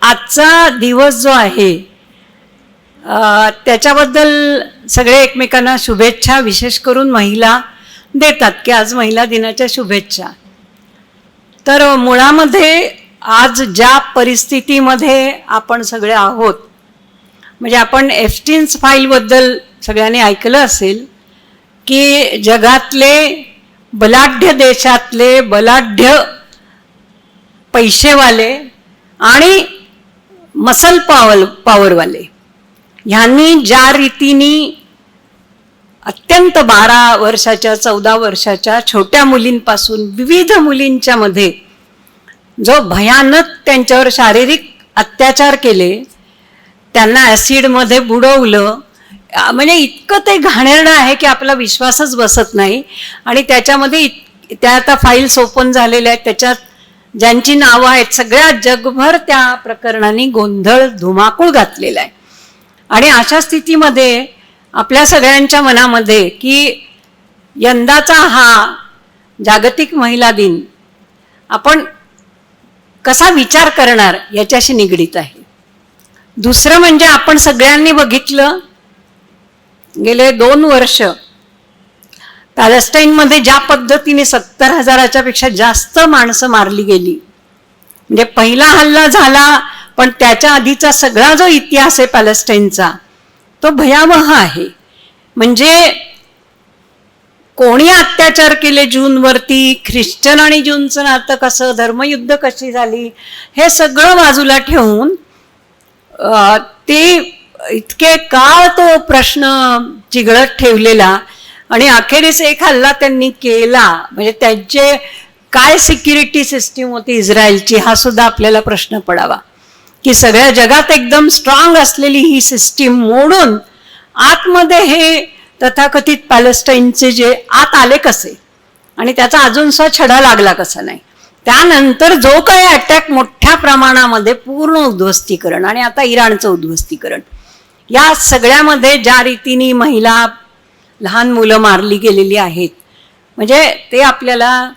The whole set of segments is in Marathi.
आजचा दिवस जो आहे त्याच्याबद्दल सगळे एकमेकांना शुभेच्छा विशेष करून महिला देतात की आज महिला दिनाच्या शुभेच्छा. तर मुळामध्ये आज ज्या परिस्थितीमध्ये आपण सगळे आहोत, म्हणजे आपण एप्स्टीन्स फाईलबद्दल सगळ्यांनी ऐकलं असेल की जगातले बलाढ्य देशातले बलाढ्य पैसेवाले आणि मसल पॉवरवाले ह्यांनी ज्या रीतीने अत्यंत 12 वर्षाच्या 14 वर्षाच्या छोट्या मुलींपासून विविध मुलींच्या मध्ये जो भयानक त्यांच्यावर शारीरिक अत्याचार केले, त्यांना ॲसिडमध्ये बुडवलं, म्हणजे इतकं ते घाणेरडं आहे की आपला विश्वासच बसत नाही. आणि त्याच्यामध्ये त्या आता फाईल्स ओपन झालेल्या आहेत, त्याच्यात ज्यांची नावं आहेत सगळ्या जगभर त्या प्रकरणाने गोंधळ धुमाकूळ घातलेला आहे. आणि अशा स्थितीमध्ये आपल्या सगळ्यांच्या मनामध्ये की यंदाचा हा जागतिक महिला दिन आपण कसा विचार करणार याच्याशी निगडीत आहे. दुसरं म्हणजे आपण सगळ्यांनी बघितलं गेले 2 वर्ष पॅलेस्टाईनमध्ये ज्या पद्धतीने 70,000च्या पेक्षा जास्त माणसं मारली गेली. म्हणजे पहिला हल्ला झाला, पण त्याच्या आधीचा सगळा जो इतिहास आहे पॅलेस्टाईनचा तो भयावह आहे. म्हणजे कोणी अत्याचार केले ज्यूंवरती, ख्रिश्चन आणि ज्यूंचं नातं कसं, धर्मयुद्ध कशी झाली, हे सगळं बाजूला ठेवून ते इतके काळ तो प्रश्न चिघळत ठेवलेला आणि अखेरीस एक हल्ला त्यांनी केला. म्हणजे त्यांचे काय सिक्युरिटी सिस्टीम होती इस्रायलची हा सुद्धा आपल्याला प्रश्न पडावा की सगळ्या जगात एकदम स्ट्रॉंग असलेली ही सिस्टीम मोडून आतमध्ये हे तथाकथित पॅलेस्टाईनचे जे आत आले कसे आणि त्याचा अजूनसा छडा लागला कसा नाही. त्यानंतर जो काही अटॅक मोठ्या प्रमाणामध्ये पूर्ण उद्ध्वस्तीकरण आणि आता इराणचं उद्ध्वस्तीकरण, या सगळ्यामध्ये ज्या रीतीने महिला लहान मुलं मारली गेलेली आहेत, म्हणजे ते आपल्याला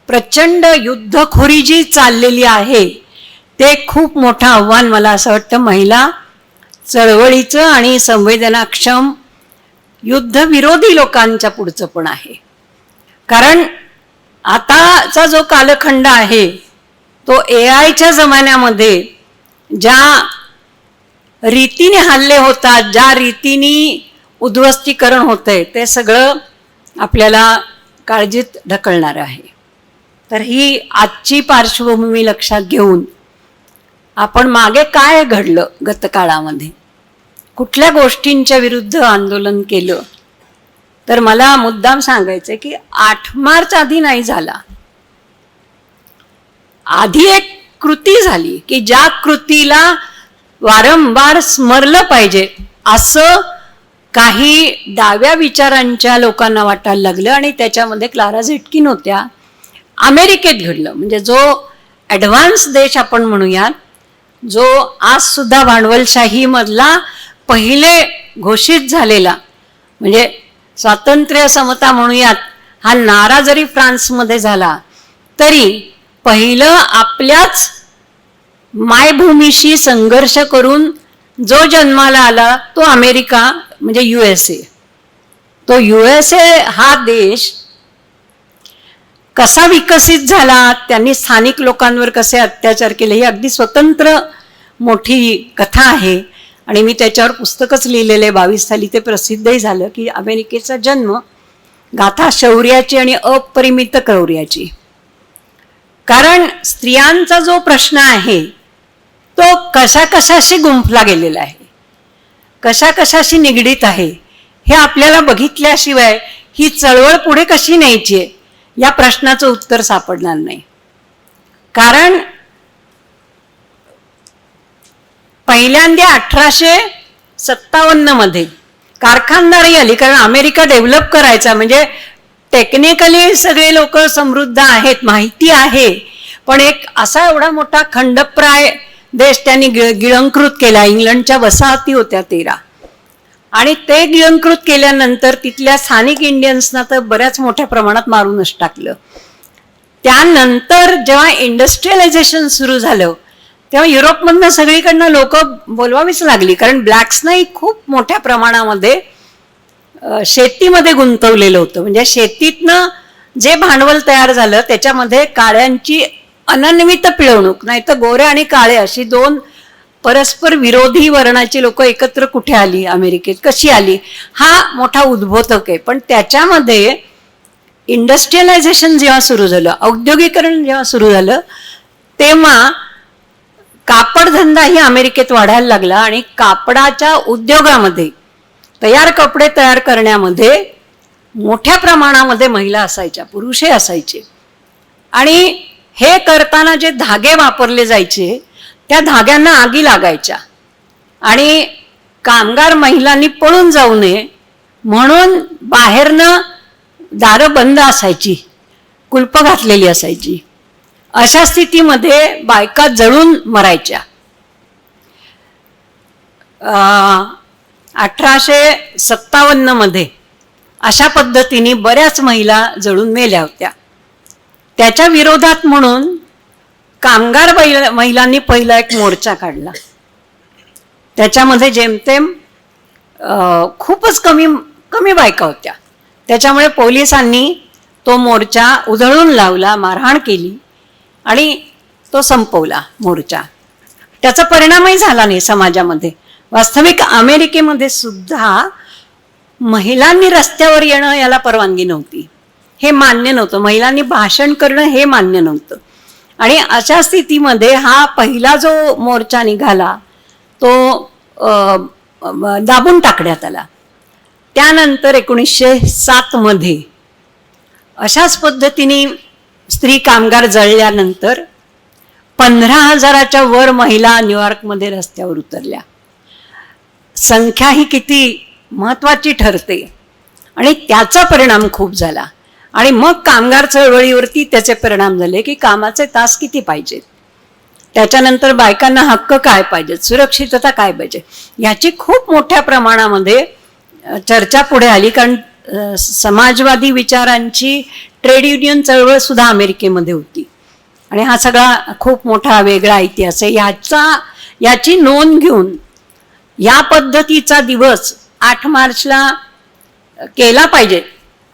प्रचंड युद्धखोरी जी चाललेली आहे ते खूप मोठं आव्हान मला असं वाटतं महिला चळवळीचं आणि संवेदनाक्षम युद्धविरोधी लोकांच्या पुढचं पण आहे. कारण आताचा जो कालखंड आहे तो AI च्या जमान्यामध्ये ज्या रीतीने हल्ले होतात, ज्या रीतीने उद्ध्वस्तीकरण होतंय ते सगळं आपल्याला काळजीत ढकलणार आहे. तर ही आजची पार्श्वभूमी लक्षात घेऊन आपण मागे काय घडलं गतकाळामध्ये, कुठल्या गोष्टींच्या विरुद्ध आंदोलन केलं, तर मला मुद्दाम सांगायचं की 8 मार्च आधी नाही झाला. आधी एक कृती झाली की ज्या कृतीला वारंवार स्मरलं पाहिजे असं काही डाव्या विचारांच्या लोकांना वाटायला लागलं आणि त्याच्यामध्ये क्लारा झेटकिन होत्या. अमेरिकेत घडलं, म्हणजे जो ॲडव्हान्स देश आपण म्हणूयात, जो आज सुद्धा भांडवलशाही मधला पहिले घोषित झालेला, म्हणजे स्वातंत्र्य समता म्हणूयात, हा नारा जरी फ्रान्समध्ये झाला तरी पहिलं आपल्याच मायभूमीशी संघर्ष करून जो जन्माला आला तो अमेरिका, म्हणजे USA. तो USA हा देश कसा विकसित झाला, त्यांनी स्थानिक लोकांवर कसे अत्याचार केले, ही अगदी स्वतंत्र मोठी कथा आहे आणि मी त्याच्यावर पुस्तकच लिहिलेले 22 साली ते प्रसिद्धही झालं की अमेरिकेचा जन्म गाथा शौर्याची आणि अपरिमित क्रौर्याची. कारण स्त्रियांचा जो प्रश्न आहे तो कशाशी गुंफला गेलेला आहे, कशाशी निगडीत आहे, हे आपल्याला बघितल्याशिवाय ही चळवळ पुढे कशी न्यायची आहे या प्रश्नाचं उत्तर सापडणार नाही. कारण पहिल्यांदा 1857 मध्ये कारखानदारी आली, कारण अमेरिका डेव्हलप करायचा, म्हणजे टेक्निकली सगळे लोक समृद्ध आहेत, माहिती आहे, पण एक असा एवढा मोठा खंडप्राय देश त्यांनी गिळंकृत केला. इंग्लंडच्या वसाहती होत्या 13 आणि ते गिळंकृत केल्यानंतर तिथल्या स्थानिक इंडियन्सना तर बऱ्याच मोठ्या प्रमाणात मारूनच टाकलं. त्यानंतर जेव्हा इंडस्ट्रियलायझेशन सुरू झालं तेव्हा युरोपमधनं सगळीकडनं लोक बोलवावीच लागली, कारण ब्लॅक्सनाही खूप मोठ्या प्रमाणामध्ये शेतीमध्ये गुंतवलेलं होतं. म्हणजे शेतीतनं जे भांडवल तयार झालं त्याच्यामध्ये काळ्यांची अनन्वित पिळवणूक, नाही तर गोरे आणि काळे अशी दोन परस्पर विरोधी वर्णाची लोक एकत्र कुठे आली, अमेरिकेत कशी आली, हा मोठा उद्बोधक आहे. पण त्याच्यामध्ये इंडस्ट्रियलायझेशन जेव्हा सुरू झालं, औद्योगिकरण जेव्हा सुरू झालं, तेव्हा कापडधंदाही अमेरिकेत वाढायला लागला आणि कापडाच्या उद्योगामध्ये तयार कपडे तयार करण्यामध्ये मोठ्या प्रमाणामध्ये महिला असायच्या, पुरुषही असायचे. आणि हे करताना जे धागे वापरले जायचे त्या धाग्यांना आगी लागायच्या आणि कामगार महिलांनी पळून जाऊ नये म्हणून बाहेरनं दारं बंद असायची, कुलप घातलेली असायची. अशा स्थितीमध्ये बायका जळून मरायच्या. 1857 मध्ये अशा पद्धतीने बऱ्याच महिला जळून मेल्या होत्या. त्याच्या विरोधात म्हणून कामगार महिलांनी पहिला एक मोर्चा काढला. त्याच्यामध्ये जेमतेम खूपच कमी बायका होत्या. त्याच्यामुळे पोलिसांनी तो मोर्चा उधळून लावला, मारहाण केली आणि तो संपवला मोर्चा. त्याचा परिणामही झाला नाही समाजामध्ये. वास्तविक अमेरिकेमध्ये सुद्धा महिलांनी रस्त्यावर येणं याला परवानगी नव्हती, हे मान्य नव्हतं. महिलांनी भाषण करणं हे मान्य नव्हतं. आणि अशा स्थितीमध्ये हा पहिला जो मोर्चा निघाला तो दाबून टाकण्यात आला. त्यानंतर 1907 मध्ये अशाच पद्धतीने स्त्री कामगार जळल्यानंतर 15,000च्या वर महिला न्यूयॉर्कमध्ये रस्त्यावर उतरल्या. संख्या ही किती महत्वाची ठरते आणि त्याचा परिणाम खूप झाला. आणि मग कामगार चळवळीवरती त्याचे परिणाम झाले की कामाचे तास किती पाहिजेत, त्याच्यानंतर बायकांना हक्क काय पाहिजेत, सुरक्षितता काय पाहिजे, याची खूप मोठ्या प्रमाणामध्ये चर्चा पुढे आली. कारण समाजवादी विचारांची ट्रेड युनियन चळवळ सुद्धा अमेरिकेमध्ये होती आणि हा सगळा खूप मोठा वेगळा इतिहास आहे. याची नोंद घेऊन या पद्धतीचा दिवस 8 मार्चला केला पाहिजे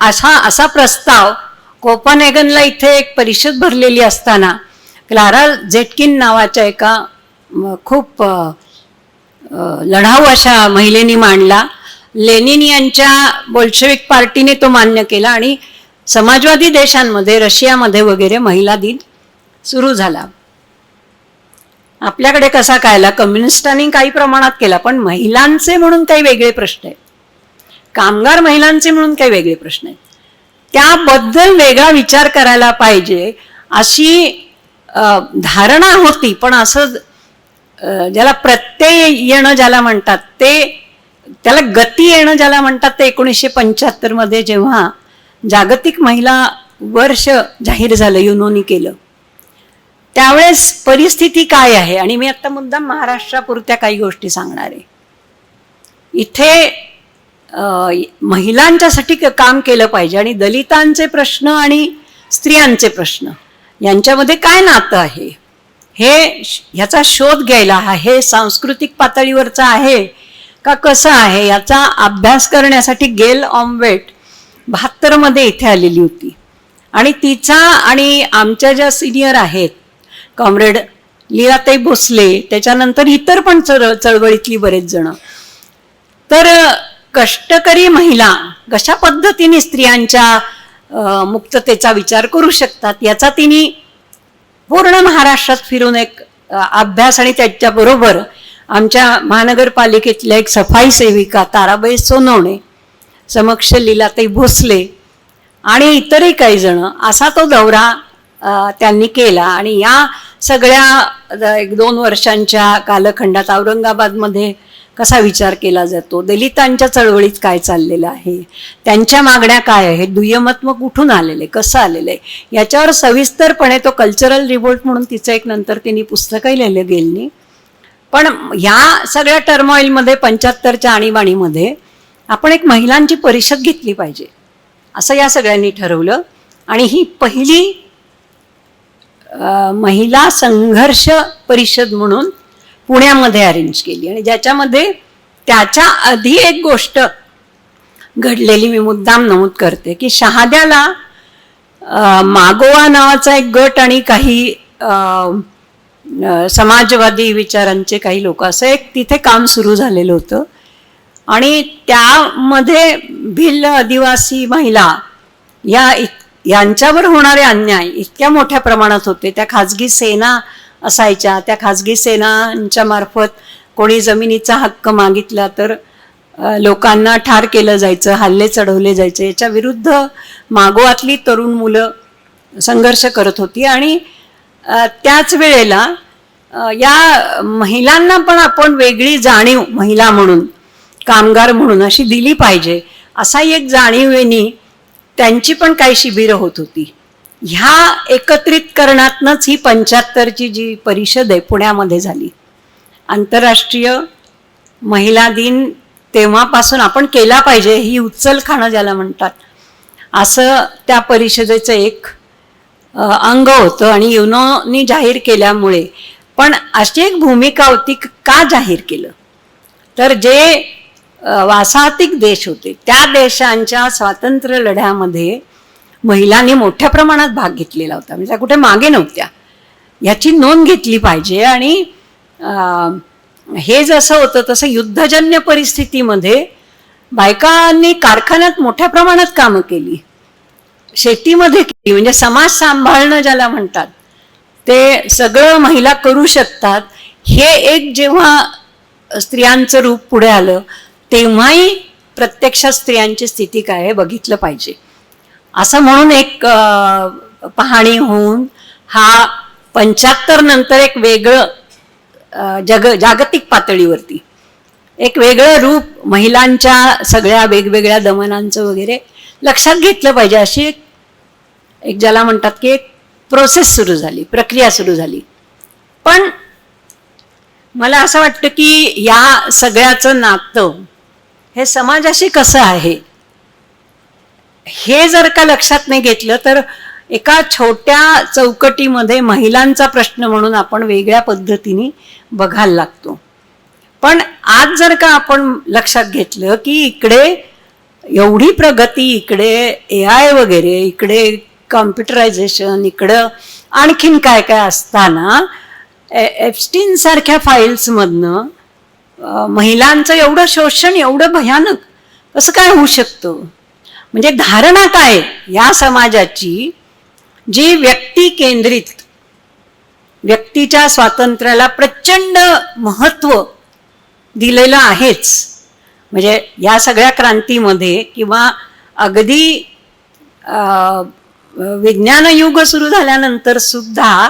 असा प्रस्ताव कोपनहेगनला इथे एक परिषद भरलेली असताना क्लारा झेटकिन नावाच्या एका खूप लढाऊ अशा महिलेनी मांडला. लेनिन यांच्या बोल्शेविक पार्टीने तो मान्य केला आणि समाजवादी देशांमध्ये, रशियामध्ये वगैरे महिला दिन सुरू झाला. आपल्याकडे कसा कायला कम्युनिस्टांनी काही प्रमाणात केला, पण महिलांचे म्हणून काही वेगळे प्रश्न आहेत, कामगार महिलांचे म्हणून काही वेगळे प्रश्न आहेत. त्याबद्दल वेगळा विचार करायला पाहिजे अशी धारणा होती. पण असं ज्याला प्रत्यय येणं ज्याला म्हणतात, त्याला गती येणं ज्याला म्हणतात, ते 1975 मध्ये जेव्हा जागतिक महिला वर्ष जाहीर झालं, युनोनी केलं, त्यावेळेस परिस्थिती काय आहे. आणि मी आता मुद्दाम महाराष्ट्रापुरत्या काही गोष्टी सांगणार आहे. इथे महिलांच्यासाठी काम केलं पाहिजे आणि दलितांचे प्रश्न आणि स्त्रियांचे प्रश्न यांच्यामध्ये काय नातं आहे ह्याचा शोध घ्यायला, हे सांस्कृतिक पातळीवरचं आहे का कसं आहे याचा अभ्यास करण्यासाठी गेल ऑम्वेट 72 मध्ये इथे आलेली होती. आणि तिचा आणि आमच्या ज्या सिनियर आहेत कॉम्रेड लीलाताई भोसले, त्याच्यानंतर इतर पण चळवळीतली बरेच जण, तर कष्टकरी महिला कशा पद्धतीने स्त्रियांच्या मुक्ततेचा विचार करू शकतात याचा तिने पूर्ण महाराष्ट्रात फिरून एक अभ्यास, आणि त्याच्याबरोबर आमच्या महानगरपालिकेतल्या एक सफाई सेविका ताराबाई सोनवणे, समक्ष लीलाताई भोसले आणि इतरही काही जण, असा तो दौरा त्यांनी केला. आणि या सगळ्या 1-2 वर्षांच्या कालखंडात औरंगाबादमध्ये कसा विचार केला जातो, दलितांच्या चळवळीत काय चाललेलं आहे, त्यांच्या मागण्या काय आहेत, दुय्यमत्व कुठून आलेलं आहे, कसं आलेलं आहे, याच्यावर सविस्तरपणे तो कल्चरल रिव्होल्ट म्हणून तिचं एक नंतर तिने पुस्तकही लिहिलं गेलनी. पण ह्या सगळ्या टर्मॉइलमध्ये 75च्या आणीबाणीमध्ये आपण एक महिलांची परिषद घेतली पाहिजे असं या सगळ्यांनी ठरवलं. आणि ही पहिली महिला संघर्ष परिषद म्हणून पुण्यामध्ये अरेंज केली, आणि ज्याच्यामध्ये त्याच्या आधी एक गोष्ट घडलेली मी मुद्दाम नमूद करते की शहाद्याला मागोवा नावाचा एक गट आणि काही समाजवादी विचारांचे काही लोक असं एक तिथे काम सुरू झालेलं होतं, आणि त्यामध्ये भिल्ल आदिवासी महिला यांच्यावर होणारे अन्याय इतक्या मोठ्या प्रमाणात होते. त्या खाजगी सेना असायच्या, त्या खाजगी सेनांच्या मार्फत कोणी जमिनीचा हक्क मागितला तर लोकांना ठार केलं जायचं, हल्ले चढवले जायचे. याच्या विरुद्ध मागोवातली तरुण मुलं संघर्ष करत होती, आणि त्याच वेळेला या महिलांना पण आपण वेगळी जाणीव महिला म्हणून, कामगार म्हणून अशी दिली पाहिजे, असा एक जाणीवेनी त्यांची पण काही शिबिरं होत होती. ह्या एकत्रितकरणातनंच ही 75ची जी परिषद आहे पुण्यामध्ये झाली. आंतरराष्ट्रीय महिला दिन तेव्हापासून आपण केला पाहिजे, ही उचलखाणं ज्याला म्हणतात, असं त्या परिषदेचं एक अंग होतं. आणि युनोनी जाहीर केल्यामुळे पण अशी एक भूमिका होती, का जाहीर केलं तर जे वासाहतिक देश होते त्या देशांच्या स्वातंत्र्य लढ्यामध्ये महिलांनी मोठ्या प्रमाणात भाग घेतलेला होता, म्हणजे त्या कुठे मागे नव्हत्या, याची नोंद घेतली पाहिजे. आणि हे जसं होतं तसं युद्धजन्य परिस्थितीमध्ये बायकांनी कारखान्यात मोठ्या प्रमाणात कामं केली, शेतीमध्ये केली, म्हणजे समाज सांभाळणं ज्याला म्हणतात ते सगळं महिला करू शकतात. हे एक जेव्हा स्त्रियांचं रूप पुढे आलं तेव्हाही प्रत्यक्षात स्त्रियांची स्थिती काय आहे बघितलं पाहिजे, असं म्हणून एक पाहणी होऊन हा 75 नंतर एक वेगळं जागतिक पातळीवरती एक वेगळं रूप महिलांच्या सगळ्या वेगवेगळ्या दमनांचं वगैरे लक्षात घेतलं पाहिजे, अशी एक ज्याला म्हणतात की एक प्रोसेस सुरू झाली, प्रक्रिया सुरू झाली. पण मला असं वाटतं की या सगळ्याचं नातं हे समाजाशी कसं आहे हे जर का लक्षात नाही घेतलं तर एका छोट्या चौकटीमध्ये महिलांचा प्रश्न म्हणून आपण वेगळ्या पद्धतीने बघायला लागतो. पण आज जर का आपण लक्षात घेतलं की इकडे एवढी प्रगती, इकडे AI वगैरे, इकडे कॉम्प्युटरायझेशन, इकडं आणखीन काय काय असताना एप्स्टीन सारख्या फाईल्समधनं महिलांचं एवढं शोषण एवढं भयानक कसं काय होऊ शकतं. म्हणजे धारणा काय या समाजाची जी व्यक्ती केंद्रित, व्यक्तीच्या स्वातंत्र्याला प्रचंड महत्त्व दिलेलं आहेच. म्हणजे या सगळ्या क्रांतीमध्ये किंवा अगदी विज्ञान युग सुरू झाल्यानंतर सुद्धा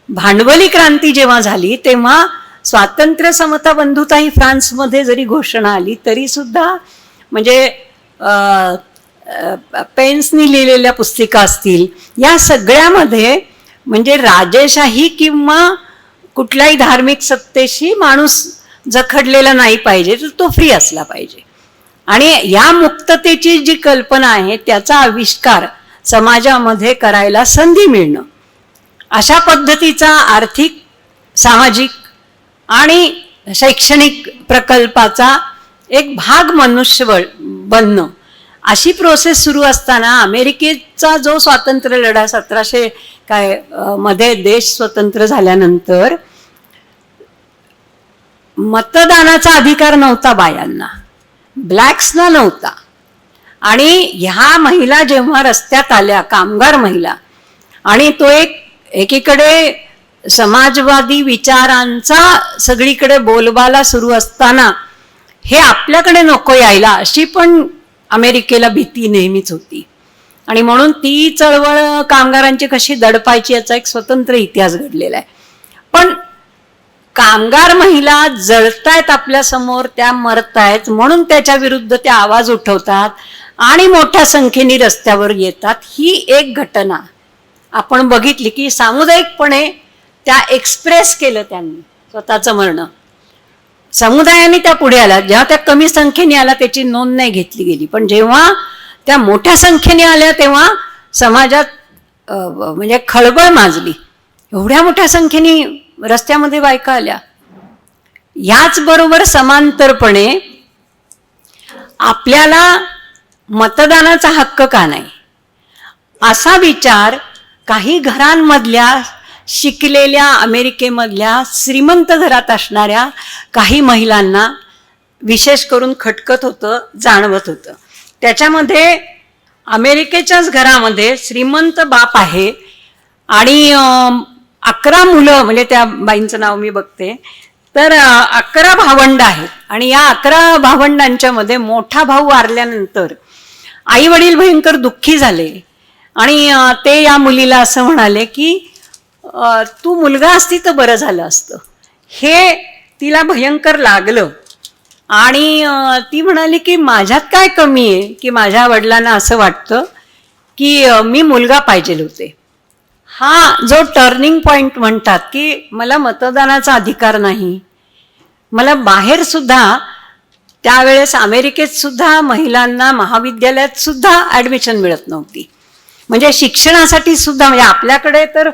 भांडवली क्रांती जेव्हा झाली तेव्हा स्वातंत्र्य, समता, बंधुता ही फ्रान्समध्ये जरी घोषणा आली तरी सुद्धा म्हणजे पेन्सनी लिहिलेल्या पुस्तिका असतील, या सगळ्यामध्ये म्हणजे राजेशाही किंवा कुठल्याही धार्मिक सत्तेशी माणूस जखडलेला नाही पाहिजे, तर तो फ्री असला पाहिजे. आणि या मुक्ततेची जी कल्पना आहे त्याचा आविष्कार समाजामध्ये करायला संधी मिळणं, अशा पद्धतीचा आर्थिक, सामाजिक आणि शैक्षणिक प्रकल्पाचा एक भाग मनुष्यबळ बनणं, अशी प्रोसेस सुरू असताना अमेरिकेचा जो स्वातंत्र्य लढा 1700 मध्ये देश स्वतंत्र झाल्यानंतर मतदानाचा अधिकार नव्हता बायांना, ब्लॅक्सना नव्हता. आणि ह्या महिला जेव्हा रस्त्यात आल्या, कामगार महिला, आणि तो एकीकडे समाजवादी विचारांचा सगळीकडे बोलबाला सुरू असताना हे आपल्याकडे नको यायला अशी पण अमेरिकेला भीती नेहमीच होती. आणि म्हणून ती चळवळ कामगारांची कशी दडपायची याचा एक स्वतंत्र इतिहास घडलेला आहे. पण कामगार महिला जळतायत आपल्या समोर, त्या मरतायत म्हणून त्याच्या विरुद्ध त्या आवाज उठवतात आणि मोठ्या संख्येने रस्त्यावर येतात. ही एक घटना आपण बघितली की सामुदायिकपणे त्या एक्सप्रेस केलं त्यांनी स्वतःचं मरणं. समुदायाने त्या पुढे आल्या. जेव्हा त्या कमी संख्येने आल्या त्याची नोंद नाही घेतली गेली, पण जेव्हा त्या मोठ्या संख्येने आल्या तेव्हा समाजात म्हणजे खळबळ माजली एवढ्या मोठ्या संख्येने रस्त्यामध्ये बायका आल्या. याचबरोबर समांतरपणे आपल्याला मतदानाचा हक्क का नाही, असा विचार काही घरांमधल्या शिकलेल्या अमेरिकेमधल्या श्रीमंत घरात असणाऱ्या काही महिलांना विशेष करून खटकत होतं, जाणवत होतं. त्याच्यामध्ये अमेरिकेच्याच घरामध्ये श्रीमंत बाप आहे आणि 11 मुलं, म्हणजे त्या बाईंचं नाव मी बघते, तर 11 भावंड आहेत. आणि या 11 भावंडांच्या मध्ये मोठा भाऊ वारल्यानंतर आई वडील भयंकर दुःखी झाले आणि ते या मुलीला असं म्हणाले की तू मुलगा असती तर बरं झालं असतं. हे तिला भयंकर लागलं आणि ती म्हणाली की माझ्यात काय कमी आहे की माझ्या वडिलांना असं वाटतं की मी मुलगा पाहिजे होते. हा जो टर्निंग पॉइंट म्हणतात की मला मतदानाचा अधिकार नाही, मला बाहेर सुद्धा, त्यावेळेस अमेरिकेत सुद्धा महिलांना महाविद्यालयात सुद्धा ऍडमिशन मिळत नव्हती, म्हणजे शिक्षणासाठी सुद्धा, म्हणजे आपल्याकडे तर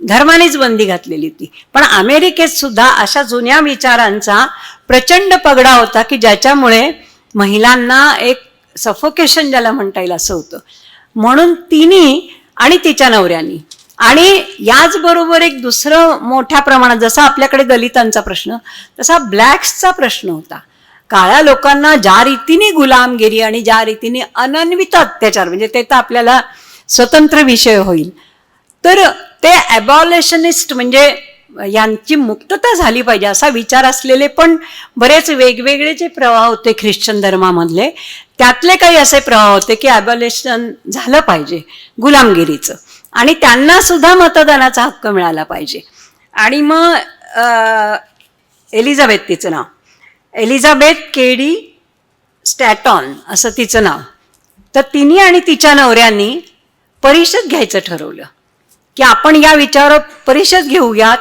धर्मानेच बंदी घातलेली होती, पण अमेरिकेत सुद्धा अशा जुन्या विचारांचा प्रचंड पगडा होता की ज्याच्यामुळे महिलांना एक सफोकेशन ज्याला म्हणता येईल असं होतं. म्हणून तिने आणि तिच्या नवऱ्यानी, आणि याचबरोबर एक दुसरं मोठ्या प्रमाणात, जसा आपल्याकडे दलितांचा प्रश्न तसा ब्लॅक्सचा प्रश्न होता. काळ्या लोकांना ज्या रीतीने गुलामगिरी आणि ज्या रीतीने अनन्वित अत्याचार, म्हणजे ते तर आपल्याला स्वतंत्र विषय होईल, तर ते ॲबॉलिशनिस्ट म्हणजे यांची मुक्तता झाली पाहिजे असा विचार असलेले पण बरेच वेगवेगळे जे प्रवाह होते ख्रिश्चन धर्मामधले, त्यातले काही असे प्रवाह होते की ॲबॉलिशन झालं पाहिजे गुलामगिरीचं आणि त्यांना सुद्धा मतदानाचा हक्क मिळाला पाहिजे. आणि मग एलिझाबेथ, तिचं नाव एलिझाबेथ केडी स्टॅटॉन असं तिचं नाव, तर तिने आणि तिच्या नवऱ्यांनी परिषद घ्यायचं ठरवलं की आपण या विचारावर परिषद घेऊयात,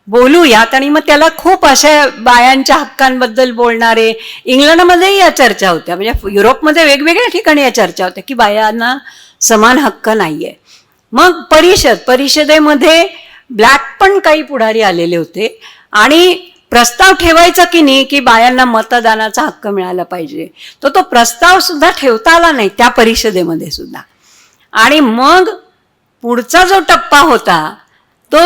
बोलूयात. आणि मग त्याला खूप अशा बायांच्या हक्कांबद्दल बोलणारे, इंग्लंडमध्येही या चर्चा होत्या, म्हणजे युरोपमध्ये वेगवेगळ्या ठिकाणी या चर्चा होत्या की बायांना समान हक्क नाहीये. मग परिषदेमध्ये ब्लॅक पण काही पुढारी आलेले होते आणि प्रस्ताव ठेवायचा की नाही की बायांना मतदानाचा हक्क मिळाला पाहिजे, तो प्रस्ताव सुद्धा ठेवता आला नाही त्या परिषदेमध्ये सुद्धा. आणि मग पुढचा जो टप्पा होता तो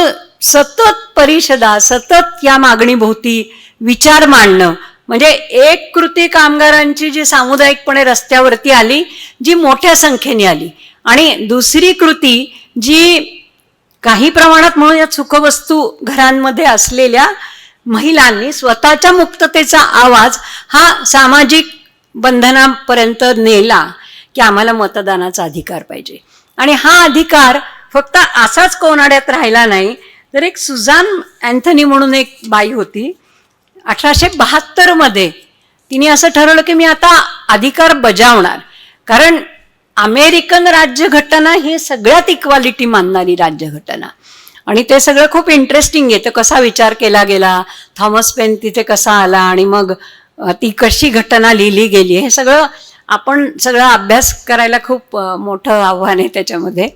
सतत परिषदा, सतत या मागणीभोवती विचार मांडणं, म्हणजे एक कृती कामगारांची जी सामुदायिकपणे रस्त्यावरती आली, जी मोठ्या संख्येने आली, आणि दुसरी कृती जी काही प्रमाणात म्हणूया सुखवस्तू घरांमध्ये असलेल्या महिलांनी स्वतःच्या मुक्ततेचा आवाज हा सामाजिक बंधनापर्यंत नेला की आम्हाला मतदानाचा अधिकार पाहिजे. आणि हा अधिकार फक्त असाच कोनाड्यात राहिला नाही, तर एक सुझान अँथनी म्हणून एक बाई होती, 1872 मध्ये तिने असं ठरवलं की मी आता अधिकार बजावणार, कारण अमेरिकन राज्यघटना ही सगळ्यात इक्वालिटी मानणारी राज्यघटना. आणि ते सगळं खूप इंटरेस्टिंग आहे, तर कसा विचार केला गेला, थॉमस पेन तिथे कसा आला आणि मग ती कशी घटना लिहिली गेली, हे सगळं आपण सगळा अभ्यास करायला खूप मोठं आव्हान आहे त्याच्यामध्ये.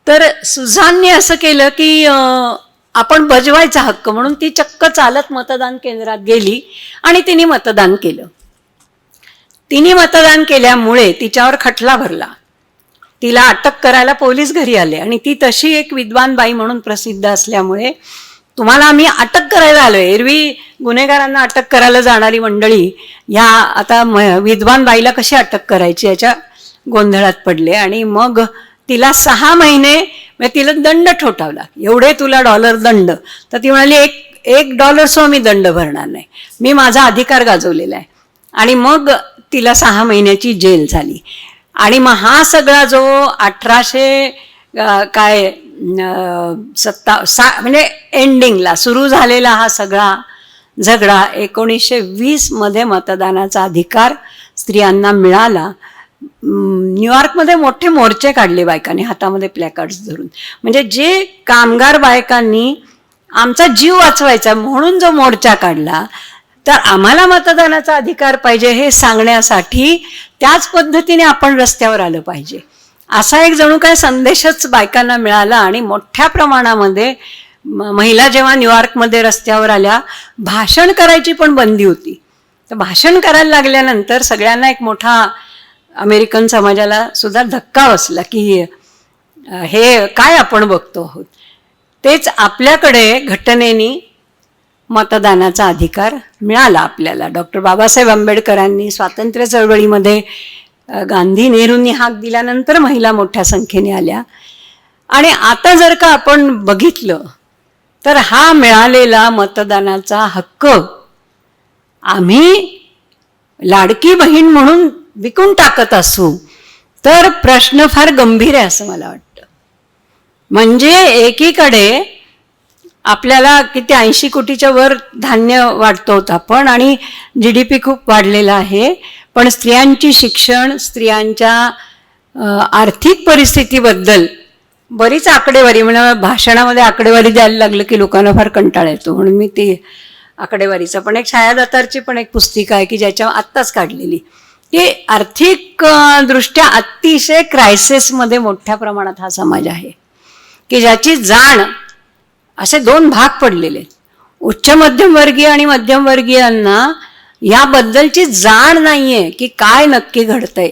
तर सुझानने असं केलं की आपण बजवायचा हक्क म्हणून ती चक्क चालत मतदान केंद्रात गेली आणि तिने मतदान केलं. तिने मतदान केल्यामुळे तिच्यावर खटला भरला, तिला अटक करायला पोलीस घरी आले. आणि ती तशी एक विद्वान बाई म्हणून प्रसिद्ध असल्यामुळे तुम्हाला आम्ही अटक करायला आलोय, एरवी गुन्हेगारांना अटक करायला जाणारी मंडळी ह्या आता विद्वान बाईला कशी अटक करायची याच्या गोंधळात पडले. आणि मग तिला 6 महिने तिला दंड ठोठावला, एवढे तुला डॉलर दंड. तर ती म्हणाली $1 सो मी दंड भरणार नाही, मी माझा अधिकार गाजवलेला आहे. आणि मग तिला 6 महिन्याची जेल झाली. आणि मग हा सगळा जो 1827 म्हणजे एंडिंगला सुरू झालेला हा सगळा झगडा 1920 मध्ये मतदानाचा अधिकार स्त्रियांना मिळाला. न्यूयॉर्कमध्ये मोठे मोर्चे काढले बायकांनी हातामध्ये प्लॅकार्ड्स धरून, म्हणजे जे कामगार बायकांनी आमचा जीव वाचवायचा म्हणून जो मोर्चा काढला, तर आम्हाला मतदानाचा अधिकार पाहिजे हे सांगण्यासाठी त्याच पद्धतीने आपण रस्त्यावर आलं पाहिजे. असा एक जणू काय संदेशच बायकांना मिळाला आणि मोठ्या प्रमाणामध्ये महिला जेव्हा न्यूयॉर्कमध्ये रस्त्यावर आल्या, भाषण करायची पण बंदी होती. तर भाषण करायला लागल्यानंतर सगळ्यांना एक मोठा अमेरिकन समाजाला सुद्धा धक्का बसला की हे काय आपण बघतो आहोत. तेच आपल्याकडे घटनेनी मतदानाचा अधिकार मिळाला आपल्याला. डॉक्टर बाबासाहेब आंबेडकरांनी स्वातंत्र्य चळवळीमध्ये गांधी नेहरूंनी हाक दिल्यानंतर महिला मोठ्या संख्येने आल्या. आणि आता जर का आपण बघितलं तर हा मिळालेला मतदानाचा हक्क आम्ही लाडकी बहीण म्हणून विकून टाकत असू तर प्रश्न फार गंभीर आहे असं मला वाटतं. म्हणजे एकीकडे आपल्याला किती 80 कोटीच्या वर धान्य वाटतो होता आपण आणि GDP खूप वाढलेला आहे, पण स्त्रियांची शिक्षण, स्त्रियांच्या आर्थिक परिस्थितीबद्दल बरीच आकडेवारी, म्हणजे भाषणामध्ये आकडेवारी द्यायला लागलं की लोकांना फार कंटाळा येतो. म्हणून मी ती आकडेवारीचं पण एक छाया दत्तारची पण एक पुस्तिका आहे की ज्याच्या आत्ताच काढलेली, की आर्थिक दृष्ट्या अतिशय क्रायसिसमध्ये मोठ्या प्रमाणात हा समाज आहे की ज्याची जाण असे 2 भाग पडलेले. उच्च मध्यमवर्गीय आणि मध्यमवर्गीयांना याबद्दलची जाण नाहीये की काय नक्की घडतंय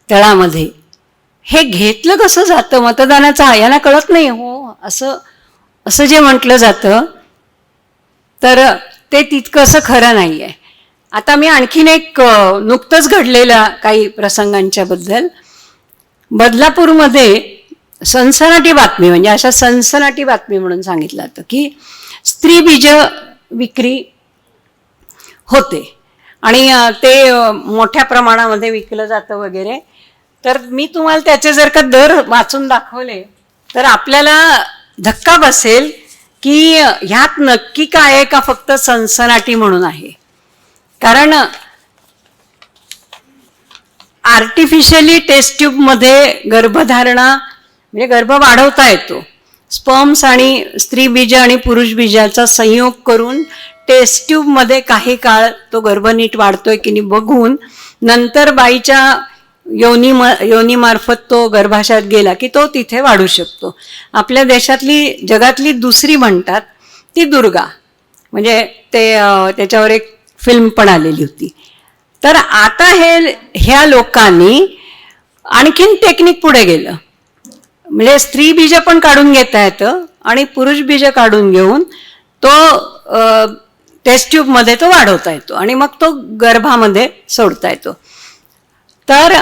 तळामध्ये. हे घेतलं कसं जातं मतदानाचा यांना कळत नाही हो, असं जे म्हटलं जातं तर ते तितकंसं खरं नाही आहे. आता मी आणखीन एक नुकतंच घडलेल्या काही प्रसंगांच्या बद्दल, बदलापूरमध्ये सनसनाटी बातमी, म्हणजे अशा सनसनाटी बातमी म्हणून सांगितलं जातं की स्त्री बीज विक्री होते आणि ते मोठ्या प्रमाणामध्ये विकलं जातं वगैरे. तर मी तुम्हाला त्याचे जर का दर वाचून दाखवले तर आपल्याला धक्का बसेल की ह्यात नक्की काय आहे का फक्त सनसनाटी म्हणून आहे. कारण आर्टिफिशियली टेस्ट ट्यूबमध्ये गर्भधारणा म्हणजे गर्भ वाढवता येतो. स्पर्म्स आणि स्त्री बीज आणि पुरुष बीजाचा संयोग करून टेस्ट ट्यूबमध्ये काही काळ तो गर्भ नीट वाढतोय की नाही बघून नंतर बाईच्या योनीमार्फत तो गर्भाशयात गेला की तो तिथे वाढू शकतो. आपल्या देशातली, जगातली दुसरी म्हणतात ती दुर्गा, म्हणजे ते त्याच्यावर एक फिल्म पण आलेली होती. तर आता ह्या लोकांनी आणखीन टेक्निक पुढे गेलं, म्हणजे स्त्री बीज पण काढून घेता येतं आणि पुरुष बीज काढून घेऊन तो टेस्ट ट्यूबमध्ये तो वाढवता येतो आणि मग तो गर्भामध्ये सोडता येतो. तर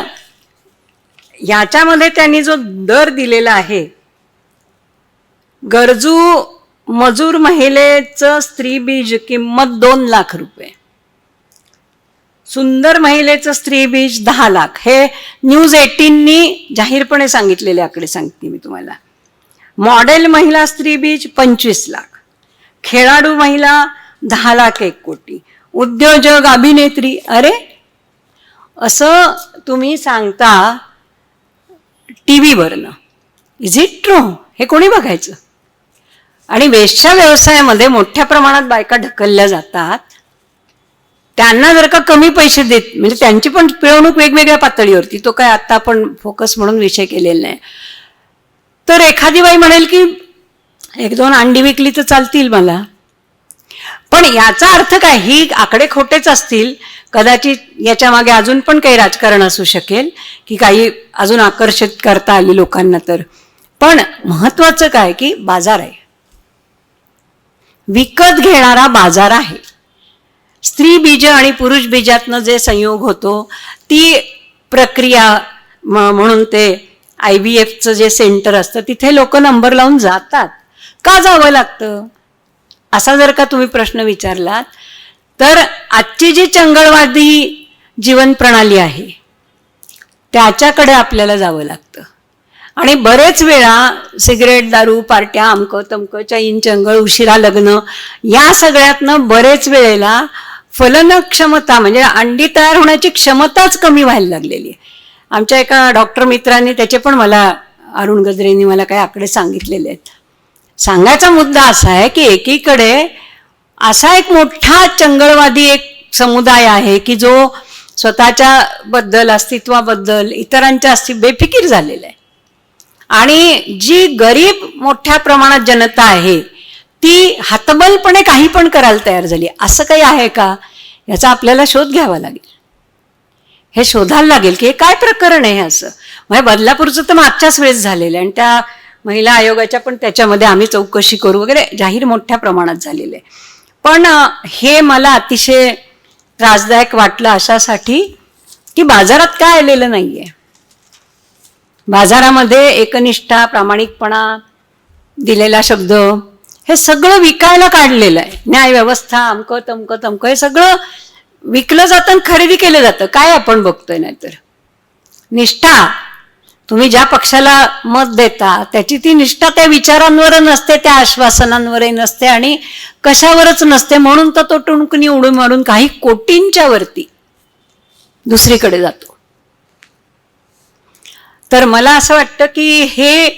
याच्यामध्ये त्यांनी जो दर दिलेला आहे, गरजू मजूर महिलेचं स्त्री बीज किंमत 2 लाख रुपये, सुंदर महिलेचं स्त्री बीज 10 लाख. हे न्यूज 18नी जाहीरपणे सांगितलेले आकडे सांगते मी तुम्हाला. मॉडेल महिला स्त्री बीज 25 लाख, खेळाडू महिला 10 लाख 1 कोटी, उद्योजक अभिनेत्री. अरे असं तुम्ही सांगता टीव्हीवरनं, इज इट ट्रू? हे कोणी बघायचं? आणि वेश्या व्यवसायामध्ये मोठ्या प्रमाणात बायका ढकलल्या जातात. त्यांना जर का कमी पैसे देत, म्हणजे त्यांची पण पिळवणूक वेगवेगळ्या पातळीवरती, तो काय आता आपण फोकस म्हणून विषय केलेला नाही. तर एखादी बाई म्हणेल की 1-2 अंडी विकली तर चालतील मला. पण याचा अर्थ काय? ही आकडे खोटेच असतील, कदाचित याच्या मागे अजून पण काही राजकारण असू शकेल की काही अजून आकर्षित करता आली लोकांना. तर पण महत्वाचं काय की बाजार आहे, विकत घेणारा बाजार आहे. स्त्री बीज आणि पुरुष बीजातनं जे संयोग होतो ती प्रक्रिया म्हणून ते IVFचं जे सेंटर असतं तिथे लोक नंबर लावून जातात. का जावं लागतं असा जर का तुम्ही प्रश्न विचारलात तर आजची जी चंगळवादी जीवन प्रणाली आहे त्याच्याकडे आपल्याला जावं लागतं. आणि बरेच वेळा सिगरेट, दारू, पार्ट्या, अमकं तमकं, चैन चंगळ, उशिरा लग्न, या सगळ्यातनं बरेच वेळेला फलन क्षमता म्हणजे अंडी तयार होण्याची क्षमताच कमी व्हायला लागलेली आहे. आमच्या एका डॉक्टर मित्रांनी त्याचे पण मला, अरुण गजरेंनी मला काही आकडे सांगितलेले आहेत. सांगायचा मुद्दा असा आहे की एकीकडे असा एक मोठा चंगळवादी एक समुदाय आहे की जो स्वतःच्या बद्दल, अस्तित्वाबद्दल, इतरांच्या बेफिकीर झालेला आहे. आणि जी गरीब मोठ्या प्रमाणात जनता आहे ती हतबलपणे काही पण करायला तयार झाली. असं काही आहे का, याचा आपल्याला शोध घ्यावा लागेल. हे शोधायला लागेल की हे काय प्रकरण आहे असं. म्हणजे बदलापूरचं तर मागच्याच वेळेस झालेलं आहे आणि त्या महिला आयोगाच्या पण त्याच्यामध्ये आम्ही चौकशी करू वगैरे जाहीर मोठ्या प्रमाणात झालेलं आहे. पण हे मला अतिशय त्रासदायक वाटलं अशासाठी की बाजारात काय आलेलं नाहीये. बाजारामध्ये एकनिष्ठा, प्रामाणिकपणा, दिलेला शब्द हे सगळं विकायला काढलेलं आहे. न्यायव्यवस्था, अमकं तमकं तमकं हे सगळं विकलं जातं आणि खरेदी केलं जातं. काय आपण बघतोय. नाहीतर निष्ठा, तुम्ही ज्या पक्षाला मत देता त्याची ती निष्ठा त्या विचारांवर नसते, त्या आश्वासनांवरही नसते आणि कशावरच नसते. म्हणून तर तो टुणकणी उडून मारून काही कोटींच्या वरती दुसरीकडे जातो. तर मला असं वाटतं की हे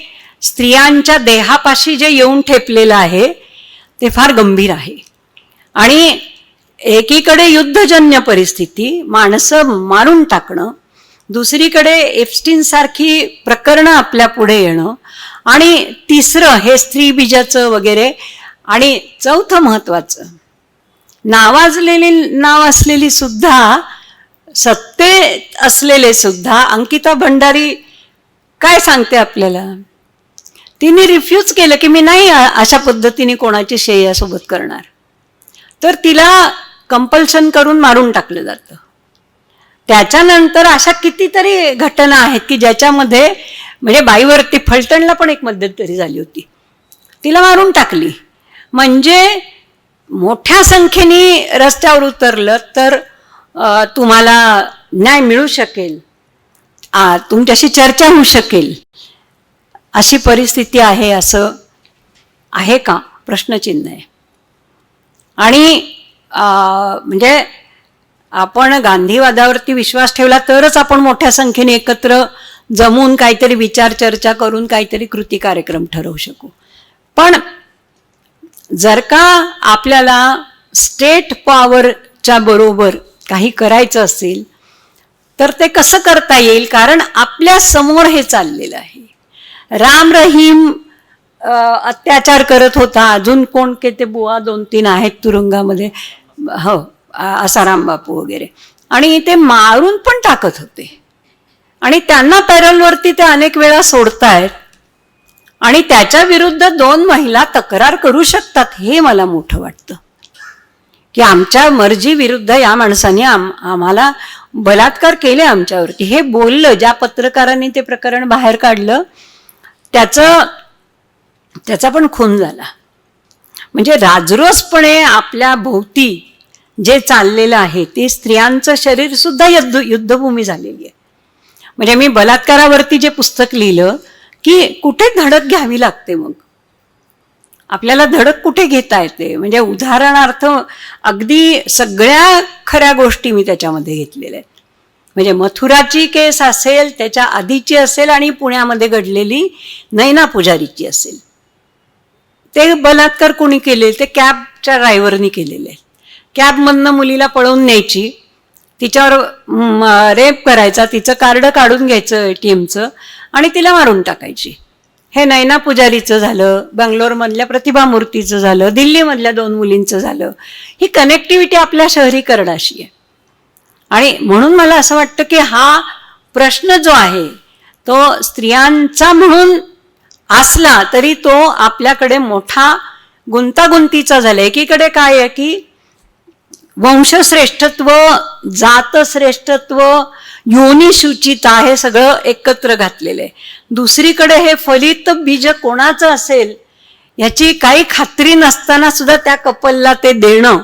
स्त्रियांच्या देहापाशी जे येऊन ठेपलेलं आहे ते फार गंभीर आहे. आणि एकीकडे युद्धजन्य परिस्थिती, माणसं मारून टाकणं, दुसरीकडे एप्स्टीन सारखी प्रकरणं आपल्या पुढे येणं, आणि तिसरं हे स्त्रीबीजाचं वगैरे, आणि चौथं महत्वाचं नाव असलेली सुद्धा, सत्तेत असलेले सुद्धा, अंकिता भंडारी काय सांगते आपल्याला, तिने रिफ्यूज केलं की मी नाही अशा पद्धतीने कोणाची श्रेयासोबत करणार. तर तिला कंपल्शन करून मारून टाकलं जातं. त्याच्यानंतर अशा कितीतरी घटना आहेत की ज्याच्यामध्ये म्हणजे बाईवरती फलटणला पण एक मध्यंतरी झाली होती, तिला मारून टाकली. म्हणजे मोठ्या संख्येने रस्त्यावर उतरलं तर तुम्हाला न्याय मिळू शकेल, तुमच्याशी चर्चा होऊ शकेल, अशी परिस्थिती आहे. असं आहे का, प्रश्नचिन्ह आहे. आणि म्हणजे आपण गांधीवादावरती विश्वास ठेवला तरच आपण मोठ्या संख्येने एकत्र जमून काहीतरी विचार चर्चा करून काहीतरी कृती कार्यक्रम ठरवू शकू. पण जर का आपल्याला स्टेट पॉवरच्या बरोबर काही करायचं असेल तर ते कसं करता येईल. कारण आपल्या समोर हे चाललेलं आहे. राम रहीम अत्याचार करत होता, अजून कोण के ते बुवा 2-3 आहेत तुरुंगामध्ये, हो आसाराम बापू वगैरे, आणि ते मारून पण टाकत होते आणि त्यांना पॅरोलवरती ते अनेक वेळा सोडतायत आणि त्याच्या विरुद्ध 2 महिला तक्रार करू शकतात. हे मला मोठं वाटतं की आमच्या मर्जी विरुद्ध या माणसाने आम्हाला बलात्कार केले आमच्यावरती. हे बोललं, ज्या पत्रकारांनी ते प्रकरण बाहेर काढलं त्याचा पण खून झाला. म्हणजे राजरोसपणे आपल्या भोवती जे चाललेलं आहे ते स्त्रियांचं शरीर सुद्धा युद्धभूमी झालेली आहे. म्हणजे मी बलात्कारावरती जे पुस्तक लिहिलं की कुठे धडक घ्यावी लागते, मग आपल्याला धडक कुठे घेता येते. म्हणजे उदाहरणार्थ अगदी सगळ्या खऱ्या गोष्टी मी त्याच्यामध्ये घेतलेल्या आहेत. म्हणजे मथुराची केस असेल, त्याच्या आधीची असेल, आणि पुण्यामध्ये घडलेली नैना पुजारीची असेल. ते बलात्कार कोणी केले, ते कॅबच्या ड्रायव्हरनी केलेले. कॅबमधनं मुलीला पळवून न्यायची, तिच्यावर रेप करायचा, तिचं कार्ड काढून घ्यायचं ATMचं आणि तिला मारून टाकायची. हे नैना पुजारीचं झालं, बंगलोरमधल्या प्रतिभा मूर्तीचं झालं, दिल्लीमधल्या 2 मुलींचं झालं. ही कनेक्टिव्हिटी आपल्या शहरीकरणाशी आहे. आणि म्हणून मला असं वाटतं की हा प्रश्न जो आहे तो स्त्रियांचा म्हणून असला तरी तो आपल्याकडे मोठा गुंतागुंतीचा झाला. एकीकडे काय आहे की वंशश्रेष्ठत्व, जातश्रेष्ठत्व, योनिशुचिता हे सगळं एकत्र घातलेलं आहे. दुसरीकडे हे फलित बीज कोणाचं असेल याची काही खात्री नसताना सुद्धा त्या कपलला ते देणं,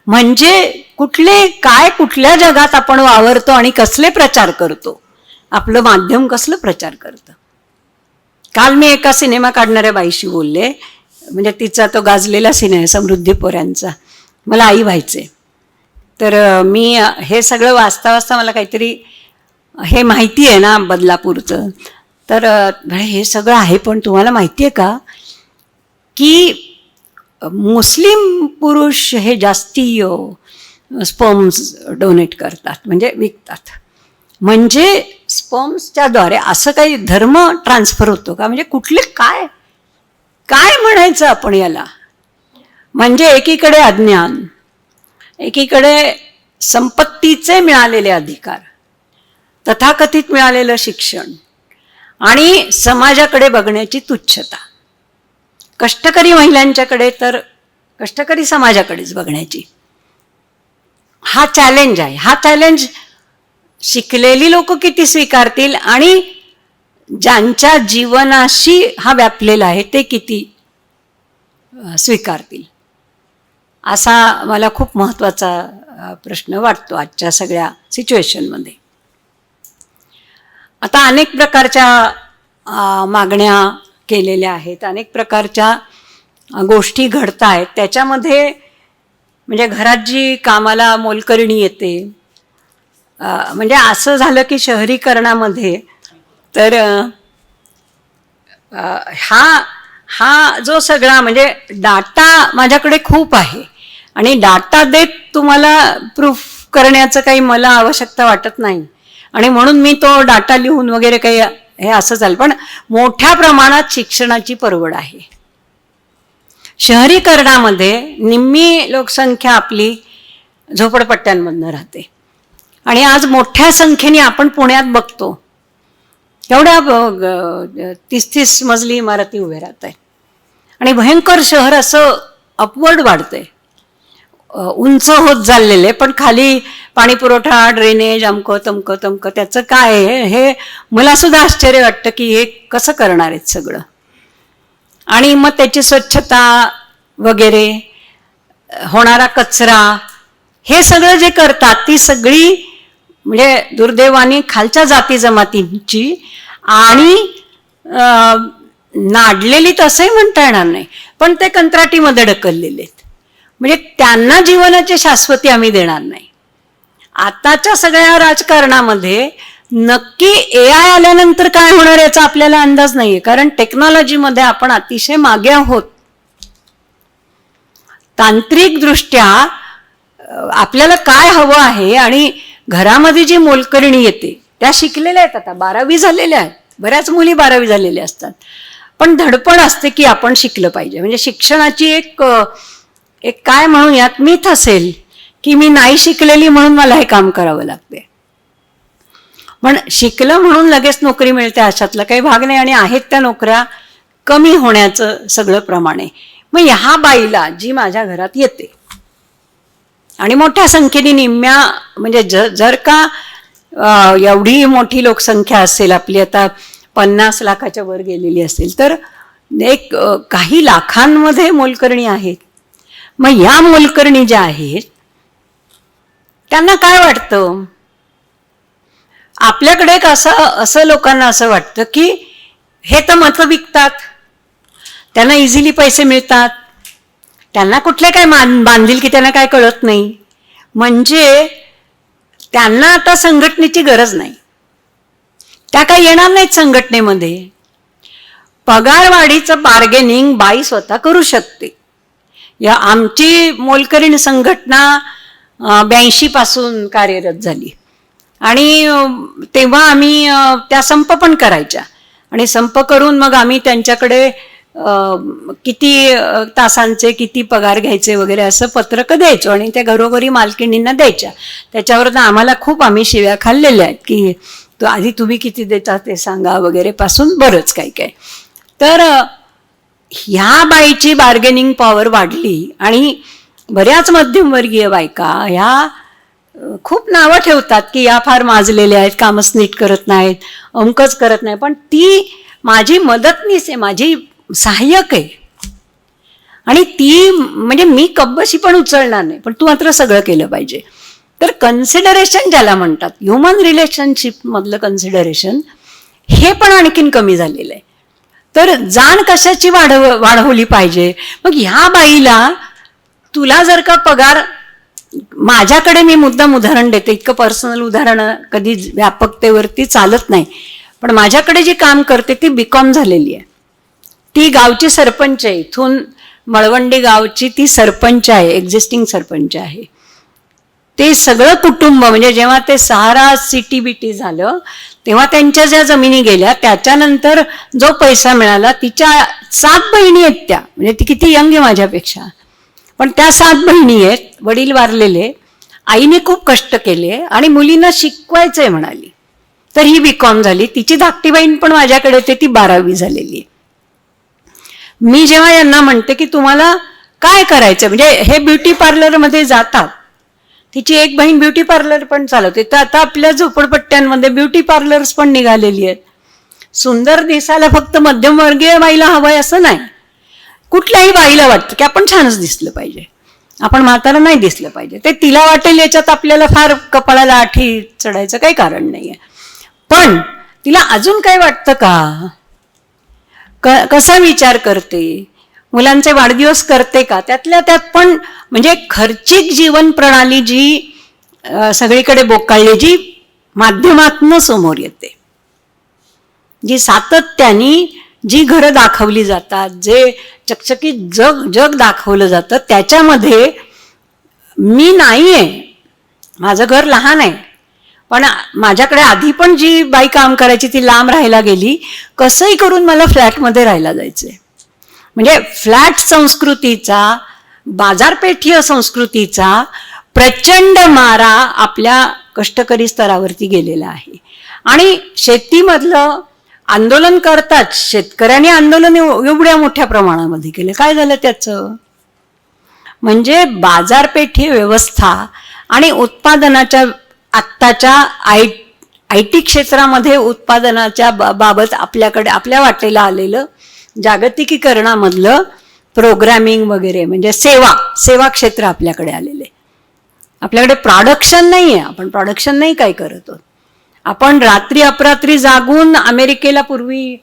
म्हणजे कुठल्या जगात आपण वावरतो आणि कसले प्रचार करतो, आपलं माध्यम कसलं प्रचार करतं. काल मी एका सिनेमा काढणाऱ्या बाईशी बोलले, म्हणजे तिचा तो गाजलेला सिनेमा समृद्धी पोऱ्यांचा, मला आई व्हायचे. तर मी हे सगळं वाचता मला काहीतरी हे माहिती आहे ना बदलापूरचं, तर हे सगळं आहे, पण तुम्हाला माहिती आहे का की मुस्लिम पुरुष हे जास्ती स्पर्म्स डोनेट करतात, म्हणजे विकतात. म्हणजे स्पर्म्सच्याद्वारे असं काही धर्म ट्रान्सफर होतो का? म्हणजे कुठले काय काय म्हणायचं आपण याला? म्हणजे एकीकडे अज्ञान, एकीकडे संपत्तीचे मिळालेले अधिकार, तथाकथित मिळालेलं शिक्षण, आणि समाजाकडे बघण्याची तुच्छता. कष्टकरी महिलांच्याकडे तर कष्टकरी समाजाकडेच बघण्याची. हा चॅलेंज आहे. हा चॅलेंज शिकलेली लोक किती स्वीकारतील आणि ज्यांच्या जीवनाशी हा व्यापलेला आहे ते किती स्वीकारतील, असा मला खूप महत्त्वाचा प्रश्न वाटतो आजच्या सगळ्या सिच्युएशनमध्ये. आता अनेक प्रकारच्या मागण्या केलेल्या आहेत, अनेक प्रकारच्या गोष्टी घडत आहेत. त्याच्यामध्ये म्हणजे घरात जी कामाला मोलकरणी येते, म्हणजे असं झालं की शहरीकरणामध्ये तर हा जो सगळा म्हणजे डाटा माझ्याकडे खूप आहे आणि डाटा देत तुम्हाला प्रूफ करण्याचं काही मला आवश्यकता वाटत नाही, आणि म्हणून मी तो डाटा लिहून वगैरे काही हे असं चालेल. पण मोठ्या प्रमाणात शिक्षणाची परवड आहे. शहरीकरणामध्ये निम्मी लोकसंख्या आपली झोपडपट्ट्यांमधनं राहते, आणि आज मोठ्या संख्येने आपण पुण्यात बघतो एवढ्या 30-30 मजली इमारती उभे राहत आहेत, आणि भयंकर शहर असं अपवर्ड वाढतंय, उंच होत चाललेले. पण खाली पाणी पुरवठा, ड्रेनेज, अमकं तमकं तमकं, त्याचं काय आहे हे मला सुद्धा आश्चर्य वाटतं की हे कसं करणार आहेत सगळं. आणि मग त्याची स्वच्छता वगैरे, होणारा कचरा, हे सगळं जे करतात ती सगळी म्हणजे दुर्दैवाने खालच्या जाती जमातींची आणि नाडलेली तसंही म्हणता येणार नाही, पण ते कंत्राटीमध्ये ढकललेले आहेत. म्हणजे त्यांना जीवनाची शाश्वती आम्ही देणार नाही. आताच्या सगळ्या राजकारणामध्ये नक्की AI आल्यानंतर काय होणार याचा आपल्याला अंदाज नाहीये, कारण टेक्नॉलॉजीमध्ये आपण अतिशय मागे आहोत. तांत्रिकदृष्ट्या आपल्याला काय हवं आहे, आणि घरामध्ये जी मोलकरणी येते त्या शिकलेल्या आहेत, आता 12वी झालेल्या आहेत, बऱ्याच मुली 12वी झालेल्या असतात, पण धडपड असते की आपण शिकलं पाहिजे. म्हणजे शिक्षणाची एक काय म्हणूयात मिथ असेल की मी नाही शिकलेली म्हणून मला हे काम करावं लागते. पण शिकलं म्हणून लगेच नोकरी मिळते अशातला काही भाग नाही, आणि आहेत त्या नोकऱ्या कमी होण्याचं सगळं प्रमाण आहे. मग ह्या बाईला जी माझ्या घरात येते आणि मोठ्या संख्येने निम्म्या म्हणजे जर का एवढी मोठी लोकसंख्या असेल आपली, आता 50 लाखाच्या वर गेलेली असेल, तर एक काही लाखांमध्ये मोलकरणी आहेत. मग या मोलकरणी ज्या आहेत त्यांना काय वाटतं, आपल्याकडे एक असं लोकांना असं वाटतं की हे तर मतं विकतात, त्यांना इझिली पैसे मिळतात, त्यांना कुठले काय बांधील की त्यांना काय कळत नाही, म्हणजे त्यांना आता संघटनेची गरज नाही, त्या काय येणार नाहीत संघटनेमध्ये. पगारवाढीचं बार्गेनिंग बाई स्वतः करू शकते. या आमची मोलकरीण संघटना 82 पासून कार्यरत झाली, आणि तेव्हा आम्ही त्या संप पण करायच्या, आणि संप करून मग आम्ही त्यांच्याकडे किती तासांचे किती पगार घ्यायचे वगैरे असं पत्रकं द्यायचो, आणि त्या घरोघरी मालकिणींना द्यायच्या. त्याच्यावर आम्हाला खूप आम्ही शिव्या खाल्लेल्या आहेत की तो आधी तुम्ही किती देता ते सांगा वगैरे पासून बरंच काय काय. तर ह्या बाईची बार्गेनिंग पॉवर वाढली, आणि बऱ्याच मध्यमवर्गीय बायका ह्या खूप नावं ठेवतात की या फार माजलेल्या आहेत, कामच नीट करत नाहीत, अमकच करत नाही, पण ती माझी मदतनीस आहे, माझी सहाय्यक आहे, आणि ती म्हणजे मी कब्बशी पण उचलणार नाही, पण तू मात्र सगळं केलं पाहिजे. तर कन्सिडरेशन ज्याला म्हणतात, ह्युमन रिलेशनशिप मधलं कन्सिडरेशन, हे पण आणखीन कमी झालेलं आहे. तर जाण कशाची वाढवली पाहिजे. मग ह्या बाईला तुला जर का पगार, माझ्याकडे मी मुद्दाम उदाहरण देते, इतकं पर्सनल उदाहरण कधी व्यापकतेवरती चालत नाही, पण माझ्याकडे जी काम करते ती BCom झालेली आहे, ती गावची सरपंच आहे, इथून मळवंडी गावची ती सरपंच आहे, एक्झिस्टिंग सरपंच आहे. ते सगळं कुटुंब म्हणजे जेव्हा ते सहारा सिटी बिटी झालं तेव्हा त्यांच्या ज्या जमिनी गेल्या, त्याच्यानंतर जो पैसा मिळाला, तिच्या 7 बहिणी आहेत त्या, म्हणजे ती किती यंग आहे माझ्यापेक्षा, पण त्या 7 बहिणी आहेत, वडील वारलेले, आईने खूप कष्ट केले आणि मुलींना शिकवायचंय म्हणाली, तर ही BCom झाली. तिची धाकटी बहीण पण माझ्याकडे होती, ती 12वी झालेली. मी जेव्हा यांना म्हणते की तुम्हाला काय करायचं, म्हणजे हे ब्युटी पार्लरमध्ये जातात, तिची एक बहीण ब्युटी पार्लर पण चालवते, तर आता आपल्या झोपडपट्ट्यांमध्ये ब्युटी पार्लर्स पण निघालेली आहेत. सुंदर दिसायला फक्त मध्यमवर्गीय बाईला हवंय असं नाही, कुठल्याही बाईला वाटतं की आपण छानच दिसलं पाहिजे, आपण म्हातारा नाही दिसलं पाहिजे. ते तिला वाटेल याच्यात आपल्याला फार कपाळाला आठी चढायचं काही कारण नाहीये, पण तिला अजून काय वाटतं का, कसा विचार करते, मुलांचे वाढदिवस करते का, त्यातल्या त्यात पण म्हणजे खर्चिक जीवन प्रणाली जी सगळीकडे बोकाळली, जी माध्यमातून समोर येते, जी सातत्याने जी घरं दाखवली जातात, जे चकचकीत जग दाखवलं जातं, त्याच्यामध्ये मी नाहीये, माझं घर लहान आहे, पण माझ्याकडे आधी पण जी बाई काम करायची ती लांब राहायला गेली, कसंही करून मला फ्लॅटमध्ये राहायला जायचंय. म्हणजे फ्लॅट संस्कृतीचा, बाजारपेठीय संस्कृतीचा प्रचंड मारा आपल्या कष्टकरी स्तरावरती गेलेला आहे. आणि शेतीमधलं आंदोलन करतात, शेतकऱ्यांनी आंदोलन एवढ्या मोठ्या प्रमाणामध्ये केलं, काय झालं त्याचं, म्हणजे बाजारपेठी व्यवस्था आणि उत्पादनाच्या आत्ताच्या IT क्षेत्रामध्ये उत्पादनाच्या बाबत आपल्याकडे आपल्या वाटेला आलेलं जागतिकीकरणामधलं प्रोग्रॅमिंग वगैरे, म्हणजे सेवा क्षेत्र आपल्याकडे आलेले. आपल्याकडे प्रोडक्शन नाही आहे, आपण प्रोडक्शन नाही काय करत आहोत. आपण रात्री अपरात्री जागून अमेरिकेला पूर्वी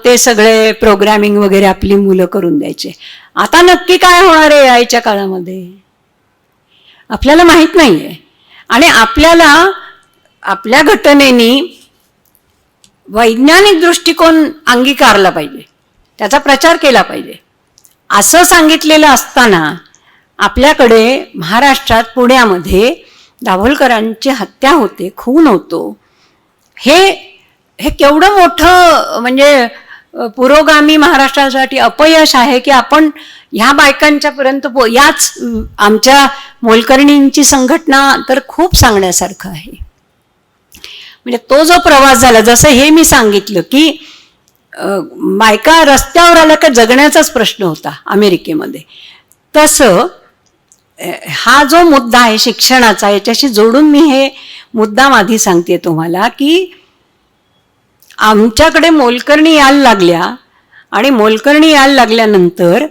ते सगळे प्रोग्रॅमिंग वगैरे आपली मुलं करून द्यायचे. आता नक्की काय होणार आहे याच्या काळामध्ये आपल्याला माहित नाहीये. आणि आपल्याला आपल्या घटनेनी वैज्ञानिक दृष्टिकोन अंगीकारला पाहिजे, त्याचा प्रचार केला पाहिजे. असं सांगितलेलं असताना आपल्याकडे महाराष्ट्रात पुण्यामध्ये दाभोलकरांची हत्या होते, खून होतो, हे केवढं मोठं म्हणजे पुरोगामी महाराष्ट्रासाठी अपयश आहे की आपण ह्या बायकांच्या पर्यंत याच आमच्या मोलकर्णींची संघटना तर खूप सांगण्यासारखं आहे. म्हणजे तो जो प्रवास झाला, जसं हे मी सांगितलं की बायका रस्त्यावर आल्या का जगण्याचाच प्रश्न होता अमेरिकेमध्ये, तसं हा जो मुद्दा आहे शिक्षणाचा, याच्याशी जोडून मी हे मुद्दा आधी सांगते तुम्हाला की आमच्याकडे मोलकर्णी यायला लागल्या आणि मोलकर्णी यायला लागल्यानंतर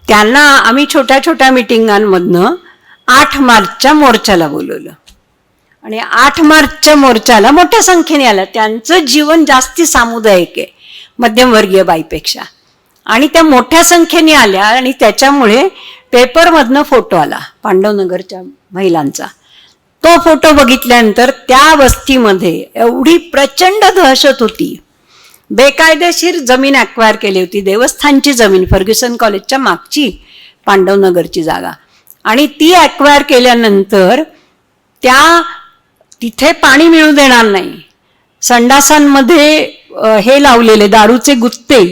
त्यांना आम्ही छोट्या छोट्या मिटिंगांमधनं 8 मार्चच्या मोर्चाला बोलवलं आणि 8 मार्चच्या मोर्चाला मोठ्या संख्येने आला. त्यांचं जीवन जास्ती सामुदायिक आहे मध्यमवर्गीय बाईपेक्षा, आणि त्या मोठ्या संख्येने आल्या आणि त्याच्यामुळे पेपरमधनं फोटो आला पांडवनगरच्या महिलांचा. तो फोटो बघितल्यानंतर त्या वस्तीमध्ये एवढी प्रचंड दहशत होती. बेकायदेशीर जमीन ॲक्वायर केली होती, देवस्थानची जमीन, फर्ग्युसन कॉलेजच्या मागची पांडवनगरची जागा, आणि ती ॲक्वायर केल्यानंतर तिथे पाणी मिळू देणार नाही. संडासांमध्ये हे लावलेले दारूचे गुत्ते,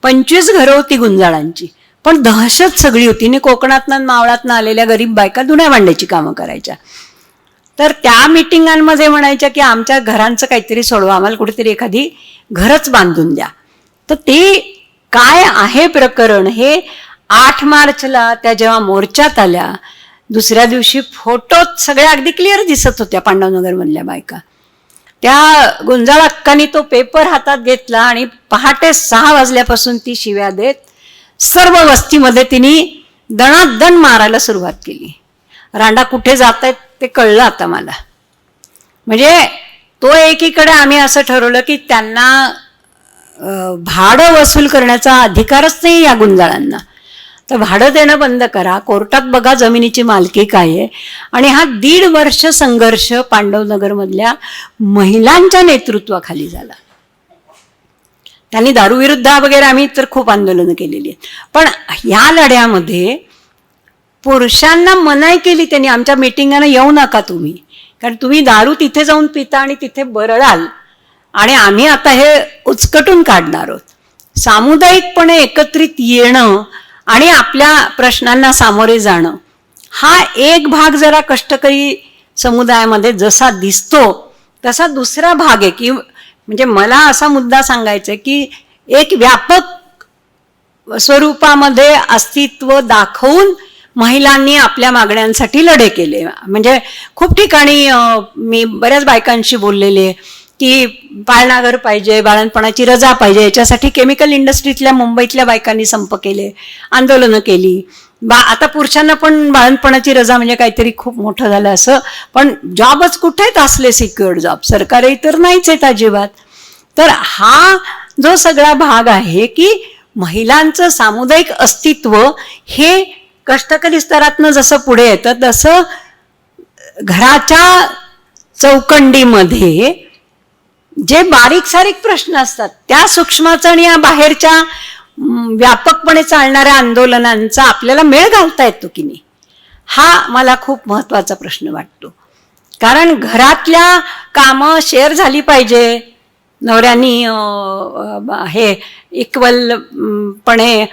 25 घरं होती गुंजाळांची, पण दहशत सगळी होती. ने कोकणातनं मावळातनं आलेल्या गरीब बायका धुण्या भांड्याची कामं करायच्या. तर त्या मिटिंगांमध्ये म्हणायच्या की आमच्या घरांचं काहीतरी सोडवा, आम्हाला कुठेतरी एखादी घरच बांधून द्या. तर ते काय आहे प्रकरण हे 8 मार्चला त्या जेव्हा मोर्चात आल्या, दुसऱ्या दिवशी फोटोत सगळ्या अगदी क्लिअर दिसत होत्या पांडवनगर मधल्या बायका. त्या गुंजाळ अक्कांनी तो पेपर हातात घेतला आणि पहाटे 6 वाजल्यापासून ती शिव्या देत सर्व वस्तीमध्ये तिने दणादण मारायला सुरुवात केली. रांडा कुठे जात आहेत ते कळलं आता मला. म्हणजे तो एकीकडे आम्ही असं ठरवलं की त्यांना भाडं वसूल करण्याचा अधिकारच नाही या गुंजाळांना, तर भाडं देणं बंद करा, कोर्टात बघा जमिनीची मालकी काय आहे. आणि हा 1.5 वर्ष संघर्ष पांडवनगरमधल्या महिलांच्या नेतृत्वाखाली झाला. त्यांनी दारूविरुद्ध वगैरे आम्ही तर खूप आंदोलनं केलेली आहेत, पण ह्या लढ्यामध्ये पुरुषांना मनाई केली त्यांनी, आमच्या मीटिंगांना येऊ नका तुम्ही, कारण तुम्ही दारू तिथे जाऊन पिता आणि तिथे बरळाल आणि आम्ही आता हे उचकटून काढणार आहोत. सामुदायिकपणे एकत्रित येणं आणि आपल्या प्रश्नांना सामोरे जाणं, हा एक भाग जरा कष्टकरी समुदायामध्ये जसा दिसतो तसा दुसरा भाग आहे. की म्हणजे मला असा मुद्दा सांगायचा की एक व्यापक स्वरूपामध्ये अस्तित्व दाखवून महिलांनी आपल्या मागण्यांसाठी लढे केले. म्हणजे खूप ठिकाणी मी बऱ्याच बायकांशी बोललेले की बाळनागर पाहिजे, बाळणपणाची रजा पाहिजे, याच्यासाठी केमिकल इंडस्ट्रीतल्या मुंबईतल्या बायकांनी संप केले, आंदोलनं केली. आता पुरुषांना पण बाळणपणाची रजा म्हणजे काहीतरी खूप मोठं झालं असं, पण जॉबच कुठे आहेत असले सिक्युअर्ड जॉब, सरकारी तर नाहीच आहेत अजिबात. तर हा जो सगळा भाग आहे की महिलांचं सामुदायिक अस्तित्व हे कष्टकरी स्तरातनं जसं पुढे येतं तसं घराच्या चौकंडीमध्ये जे बारीक सारीक प्रश्न असतात त्या सूक्ष्माचं आणि या बाहेरच्या व्यापकपणे चालणाऱ्या आंदोलनांचा आपल्याला मेळ घालता येतो की नाही, हा मला खूप महत्वाचा प्रश्न वाटतो. कारण घरातल्या कामं शेअर झाली पाहिजे, नवऱ्यांनी हे इक्वलपणे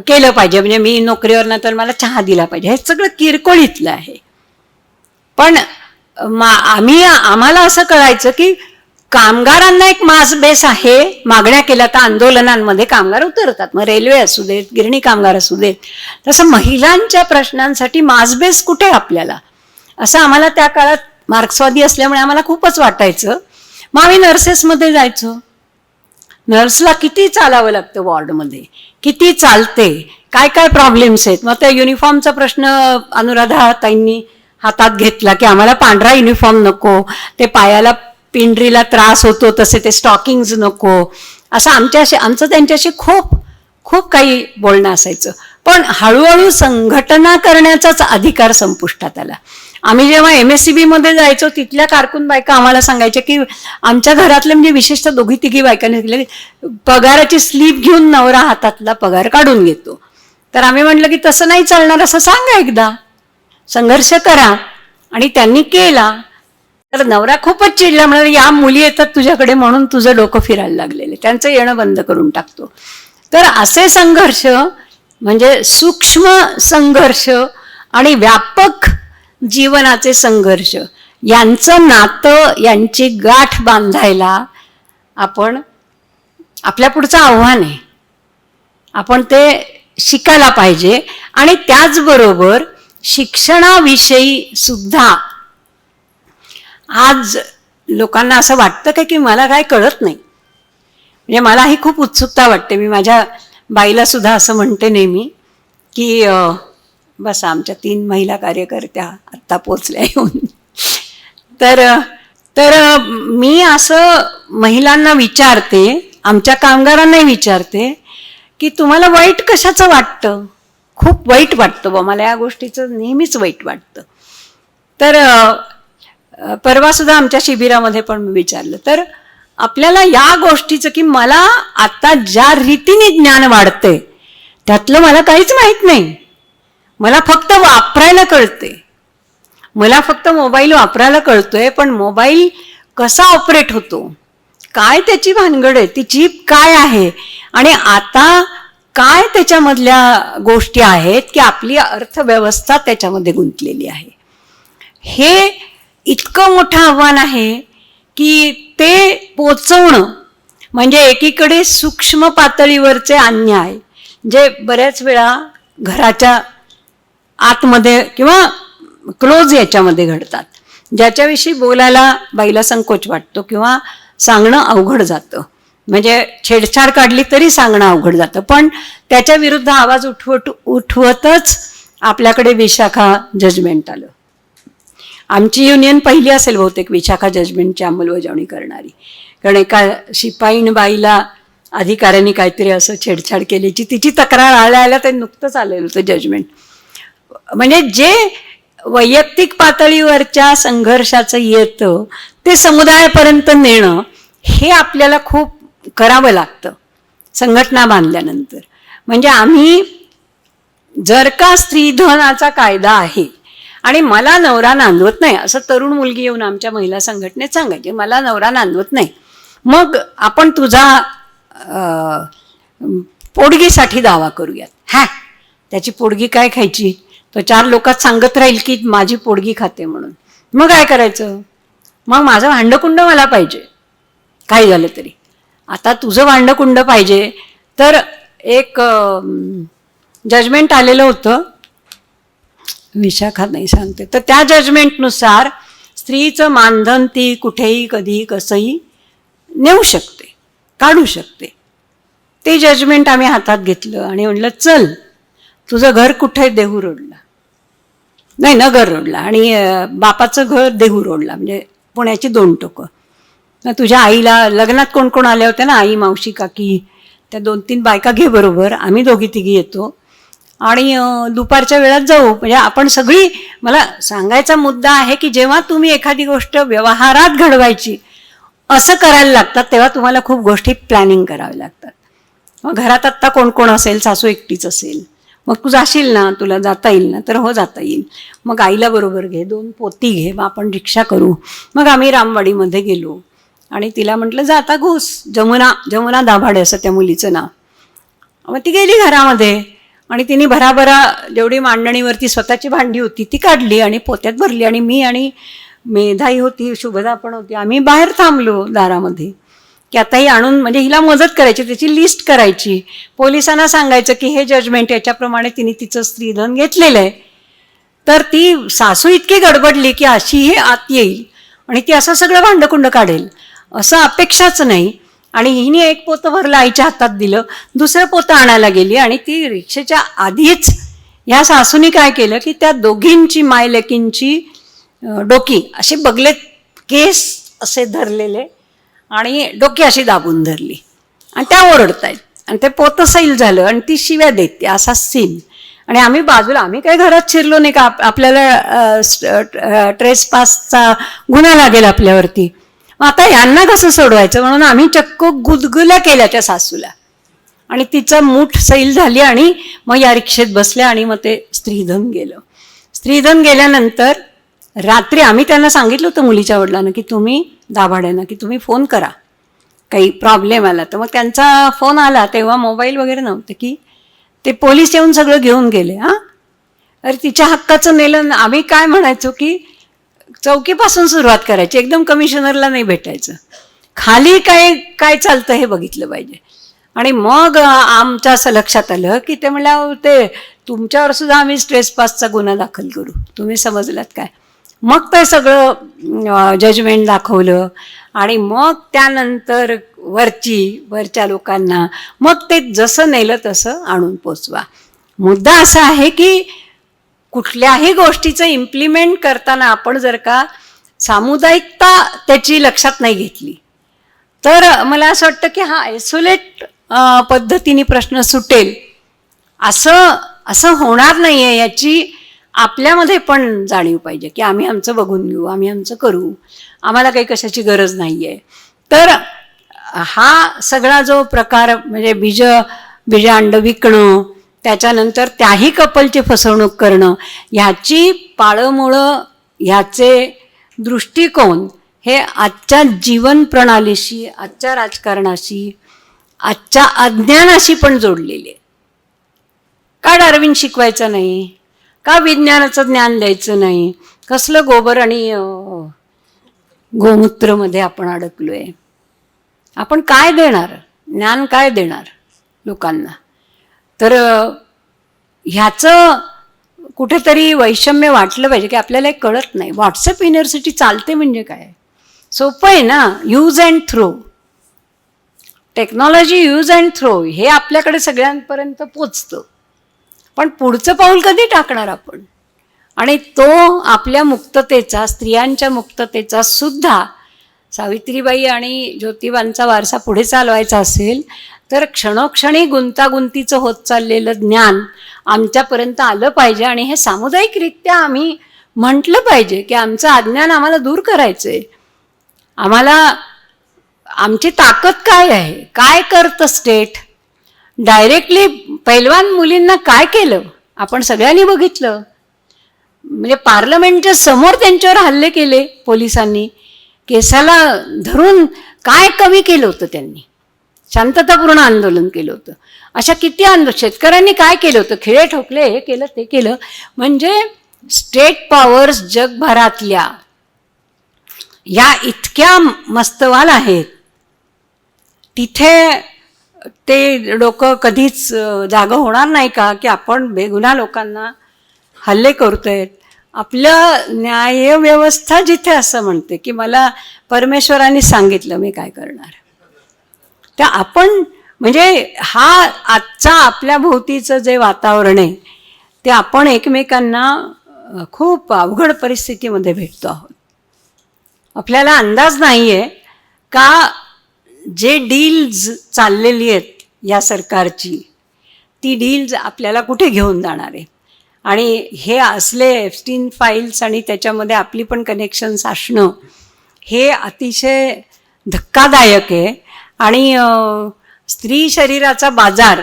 केलं पाहिजे, म्हणजे मी नोकरीवर ना तर मला चहा दिला पाहिजे, हे सगळं किरकोळीतलं आहे. पण आम्हाला असं कळायचं की कामगारांना एक मास बेस आहे, मागण्या केल्या तर आंदोलनांमध्ये कामगार उतरतात, मग रेल्वे असू देत, गिरणी कामगार असू देत, तसं महिलांच्या प्रश्नांसाठी मास बेस कुठे आपल्याला, असं आम्हाला त्या काळात मार्क्सवादी असल्यामुळे आम्हाला खूपच वाटायचं. मग आम्ही नर्सेसमध्ये जायचो, नर्सला किती चालावं लागतं वॉर्डमध्ये, किती चालते, काय काय प्रॉब्लेम्स आहेत. मग त्या युनिफॉर्मचा प्रश्न अनुराधा ताईंनी हातात घेतला की आम्हाला पांढरा युनिफॉर्म नको, ते पायाला पिंडरीला त्रास होतो तसे ते स्टॉकिंग्ज नको, असं आमचं त्यांच्याशी खूप खूप काही बोलणं असायचं. पण हळूहळू संघटना करण्याचाच अधिकार संपुष्टात आला. आम्ही जेव्हा MSCB मध्ये जायचो तिथल्या कारकून बायका आम्हाला सांगायच्या की आमच्या घरातले म्हणजे विशेषतः दोघी तिघी बायकांनी पगाराची स्लीप घेऊन नवरा हातातला पगार काढून घेतो. तर आम्ही म्हटलं की तसं नाही चालणार, असं सांगा, एकदा संघर्ष करा. आणि त्यांनी केला. तर नवरा खूपच चिडला, म्हणाला या मुली येतात तुझ्याकडे म्हणून तुझं डोकं फिरायला लागलेलं, त्यांचं येणं बंद करून टाकतो. तर असे संघर्ष म्हणजे सूक्ष्म संघर्ष आणि व्यापक जीवनाचे संघर्ष यांचं नातं, यांची गाठ बांधायला आपण आपल्या पुढचं आव्हान आहे, आपण ते शिकायला पाहिजे. आणि त्याचबरोबर शिक्षणाविषयी सुद्धा आज लोकांना असं वाटतं काय की मला काय कळत नाही, म्हणजे मला ही खूप उत्सुकता वाटते. मी माझ्या बाईला सुद्धा असं म्हणते नेहमी की बस आमच्या 3 महिला कार्यकर्त्या आत्ता पोचल्या येऊन. तर मी असं महिलांना विचारते, आमच्या कामगारांनाही विचारते की तुम्हाला वाईट कशाचं वाटतं. खूप वाईट वाटतं बा, मला या गोष्टीचं नेहमीच वाईट वाटतं. तर परवा सुद्धा आमच्या शिबिरामध्ये पण मी विचारलं, तर आपल्याला या गोष्टीचं की मला आता ज्या रीतीने ज्ञान वाढते त्यातलं मला काहीच माहित नाही, मला फक्त वापरायला कळते, मला फक्त मोबाईल वापरायला कळतोय, पण मोबाईल कसा ऑपरेट होतो, काय त्याची भानगड आहे, ती चिप काय आहे, आणि आता काय त्याच्यामधल्या गोष्टी आहेत की आपली अर्थव्यवस्था त्याच्यामध्ये गुंतलेली आहे. हे इतकं मोठं आव्हान आहे की ते पोचवणं म्हणजे एकीकडे सूक्ष्म पातळीवरचे अन्याय जे बऱ्याच वेळा घराच्या आतमध्ये किंवा क्लोज याच्यामध्ये घडतात, ज्याच्याविषयी बोलायला बाईला संकोच वाटतो किंवा सांगणं अवघड जातं, म्हणजे छेडछाड काढली तरी सांगणं अवघड जातं, पण त्याच्या विरुद्ध आवाज उठवतच आपल्याकडे विशाखा जजमेंट आलं. आमची युनियन पहिली असेल बहुतेक विशाखा जजमेंटची अंमलबजावणी करणारी, कारण एका शिपाईन बाईला अधिकाऱ्यांनी काहीतरी असं छेडछाड केल्याची तिची तक्रार आल्या ते नुकतंच आलेलं होतं जजमेंट. म्हणजे जे वैयक्तिक पातळीवरच्या संघर्षाचं येतं ते समुदायापर्यंत नेणं हे आपल्याला खूप करावं लागतं संघटना बांधल्यानंतर. म्हणजे आम्ही जर का स्त्रीधनाचा कायदा आहे आणि मला नवरा नांदवत नाही, असं तरुण मुलगी येऊन आमच्या महिला संघटनेत सांगायची, मला नवरा नांदवत नाही, मग आपण तुझा पोडगीसाठी दावा करूयात. त्याची पोडगी काय खायची, तो 4 लोकात सांगत राहील की माझी पोडगी खाते म्हणून. मग काय करायचं? मग माझं भांडकुंड मला पाहिजे काही झालं तरी. आता तुझं भांडकुंड पाहिजे तर एक जजमेंट आलेलं होतं, विशाखा नाही सांगते, तर त्या जजमेंटनुसार स्त्रीचं मानधन ती कुठेही कधी कसंही नेऊ शकते, काढू शकते. ते जजमेंट आम्ही हातात घेतलं आणि म्हणलं चल, तुझं घर कुठे? देहू रोडला, नाही नगर रोडला, आणि बापाचं घर देहू रोडला, म्हणजे पुण्याची 2 टोकं. तुझ्या आईला लग्नात कोण कोण आले होते ना, आई, मावशी, काकी, त्या 2-3 बायका घे बरोबर, आम्ही 2-3 येतो आणि दुपारच्या वेळात जाऊ. म्हणजे आपण सगळी, मला सांगायचा मुद्दा आहे की जेव्हा तुम्ही एखादी गोष्ट व्यवहारात घडवायची असं करायला लागतात तेव्हा तुम्हाला खूप गोष्टी प्लॅनिंग कराव्या लागतात. मग घरात आत्ता कोण कोण असेल, सासू एकटीच असेल, मग तू जाशील ना, तुला जाता येईल ना? तर हो जाता येईल. मग आईला बरोबर घे, 2 पोती घे, मग आपण रिक्षा करू. मग आम्ही रामवाडीमध्ये गेलो आणि तिला म्हटलं जाता घुस, जमुना दाभाडे असं त्या मुलीचं नाव. मग ती गेली घरामध्ये आणि तिने भराभरा जेवढी मांडणीवरती स्वतःची भांडी होती ती काढली आणि पोत्यात भरली. आणि मी आणि मेधाई होती, शुभदा पण होती, आम्ही बाहेर थांबलो दारामध्ये की आता ही आणून, म्हणजे हिला मदत करायची, त्याची लिस्ट करायची, पोलिसांना सांगायचं की हे जजमेंट याच्याप्रमाणे तिने तिचं स्त्रीधन घेतलेलं आहे. तर ती सासू इतकी गडबडली की अशी हे आत येईल आणि ती असं सगळं भांडकुंड काढेल असं अपेक्षाच नाही. आणि हिने 1 पोतं भरलं, आईच्या हातात दिलं, दुसरं पोतं आणायला गेली आणि ती रिक्षेच्या आधीच ह्या सासूनी काय केलं की त्या दोघींची, मायलेकींची डोकी असे बगलेत, केस असे धरलेले आणि डोकी अशी दाबून धरली आणि त्या ओरडतायत आणि ते पोतं सैल झालं आणि ती शिव्या देते, असा सीन. आणि आम्ही बाजूला, आम्ही काही घरात शिरलो नाही का, आपल्याला ट्रेसपासचा गुन्हा लागेल आपल्यावरती. मग आता यांना कसं सोडवायचं म्हणून आम्ही चक्क गुदगुल्या केल्या त्या सासूला आणि तिचं मूठ सैल झाली आणि मग या रिक्षेत बसल्या आणि मग ते स्त्रीधन गेलं. स्त्रीधन गेल्यानंतर रात्री आम्ही त्यांना सांगितलं होतं मुलीच्या वडिलांना की तुम्ही दाभाड्यांना की तुम्ही फोन करा, काही प्रॉब्लेम आला तर. मग त्यांचा फोन आला तेव्हा मोबाईल वगैरे नव्हते की ते पोलीस येऊन सगळं घेऊन गेले. अरे तिच्या हक्काचं नेलं. आम्ही काय म्हणायचो की चौकीपासून सुरुवात करायची, एकदम कमिशनरला नाही भेटायचं, खाली काय काय चालतं हे बघितलं पाहिजे. आणि मग आमच्या असं लक्षात आलं की ते म्हणलं ते तुमच्यावर सुद्धा आम्ही ट्रेसपासचा गुन्हा दाखल करू, तुम्ही समजलात काय. मग ते सगळं जजमेंट दाखवलं आणि मग त्यानंतर वरच्या लोकांना मग ते जसं नेलं तसं आणून पोचवा. मुद्दा असा आहे की कुठल्याही गोष्टीचं इम्प्लिमेंट करताना आपण जर का सामुदायिकता त्याची लक्षात नाही घेतली तर मला असं वाटतं की हा आयसोलेट पद्धतीने प्रश्न सुटेल असं होणार नाही आहे. याची आपल्यामध्ये पण जाणीव पाहिजे की आम्ही आमचं बघून घेऊ, आम्ही आमचं करू, आम्हाला काही कशाची गरज नाही आहे. तर हा सगळा जो प्रकार म्हणजे बीज अंड विकणं, त्याच्यानंतर त्याही कपलची फसवणूक करणं, ह्याची पाळंमुळं, ह्याचे दृष्टिकोन हे आजच्या जीवन प्रणालीशी, आजच्या राजकारणाशी, आजच्या अज्ञानाशी पण जोडलेले. का डार्विन शिकवायचं नाही, का विज्ञानाचं ज्ञान द्यायचं नाही, कसलं गोबर आणि गोमूत्रमध्ये आपण अडकलोय. आपण काय देणार, ज्ञान काय देणार लोकांना. तर ह्याचं कुठेतरी वैषम्य वाटलं पाहिजे की आपल्याला एक कळत नाही. व्हॉट्सअप युनिव्हर्सिटी चालते म्हणजे काय, सोपं आहे ना, use and throw. Technology use and throw हे आपल्याकडे सगळ्यांपर्यंत पोचतं, पण पुढचं पाऊल कधी टाकणार आपण. आणि तो आपल्या मुक्ततेचा, स्त्रियांच्या मुक्ततेचा सुद्धा सावित्रीबाई आणि ज्योतिबांचा वारसा पुढे चालवायचा असेल तर क्षणोक्षणी गुंतागुंतीचं होत चाललेलं ज्ञान आमच्यापर्यंत आलं पाहिजे. आणि हे सामुदायिकरित्या आम्ही म्हटलं पाहिजे की आमचं अज्ञान आम्हाला दूर करायचं आहे. आम्हाला आमची ताकद काय आहे, काय करतं स्टेट. डायरेक्टली पैलवान मुलींना काय केलं, आपण सगळ्यांनी बघितलं. म्हणजे पार्लमेंटच्या समोर त्यांच्यावर हल्ले केले पोलिसांनी, केसाला धरून काय कमी केलं होतं त्यांनी? शांततापूर्ण आंदोलन केलं होतं. अशा किती शेतकऱ्यांनी काय केलं होतं? खिळे ठोकले, हे केलं ते केलं. म्हणजे स्टेट पॉवर्स जगभरातल्या या इतक्या मस्तवाल आहेत, तिथे ते लोक कधीच जागं होणार नाही का की आपण बेगुन्हा लोकांना हल्ले करतोय? आपलं न्यायव्यवस्था जिथे असं म्हणते की मला परमेश्वराने सांगितलं मी काय करणार, त्या आपण म्हणजे हा आजचा आपल्या भोवतीचं जे वातावरण आहे ते आपण एकमेकांना खूप अवघड परिस्थितीमध्ये भेटतो आहोत. आपल्याला अंदाज नाही आहे का जे डील्स चाललेली आहेत या सरकारची, ती डील्स आपल्याला कुठे घेऊन जाणार आहे. आणि हे असले एप्स्टीन फाईल्स आणि त्याच्यामध्ये आपली पण कनेक्शन्स असणं हे अतिशय धक्कादायक आहे. आणि स्त्री शरीराचा बाजार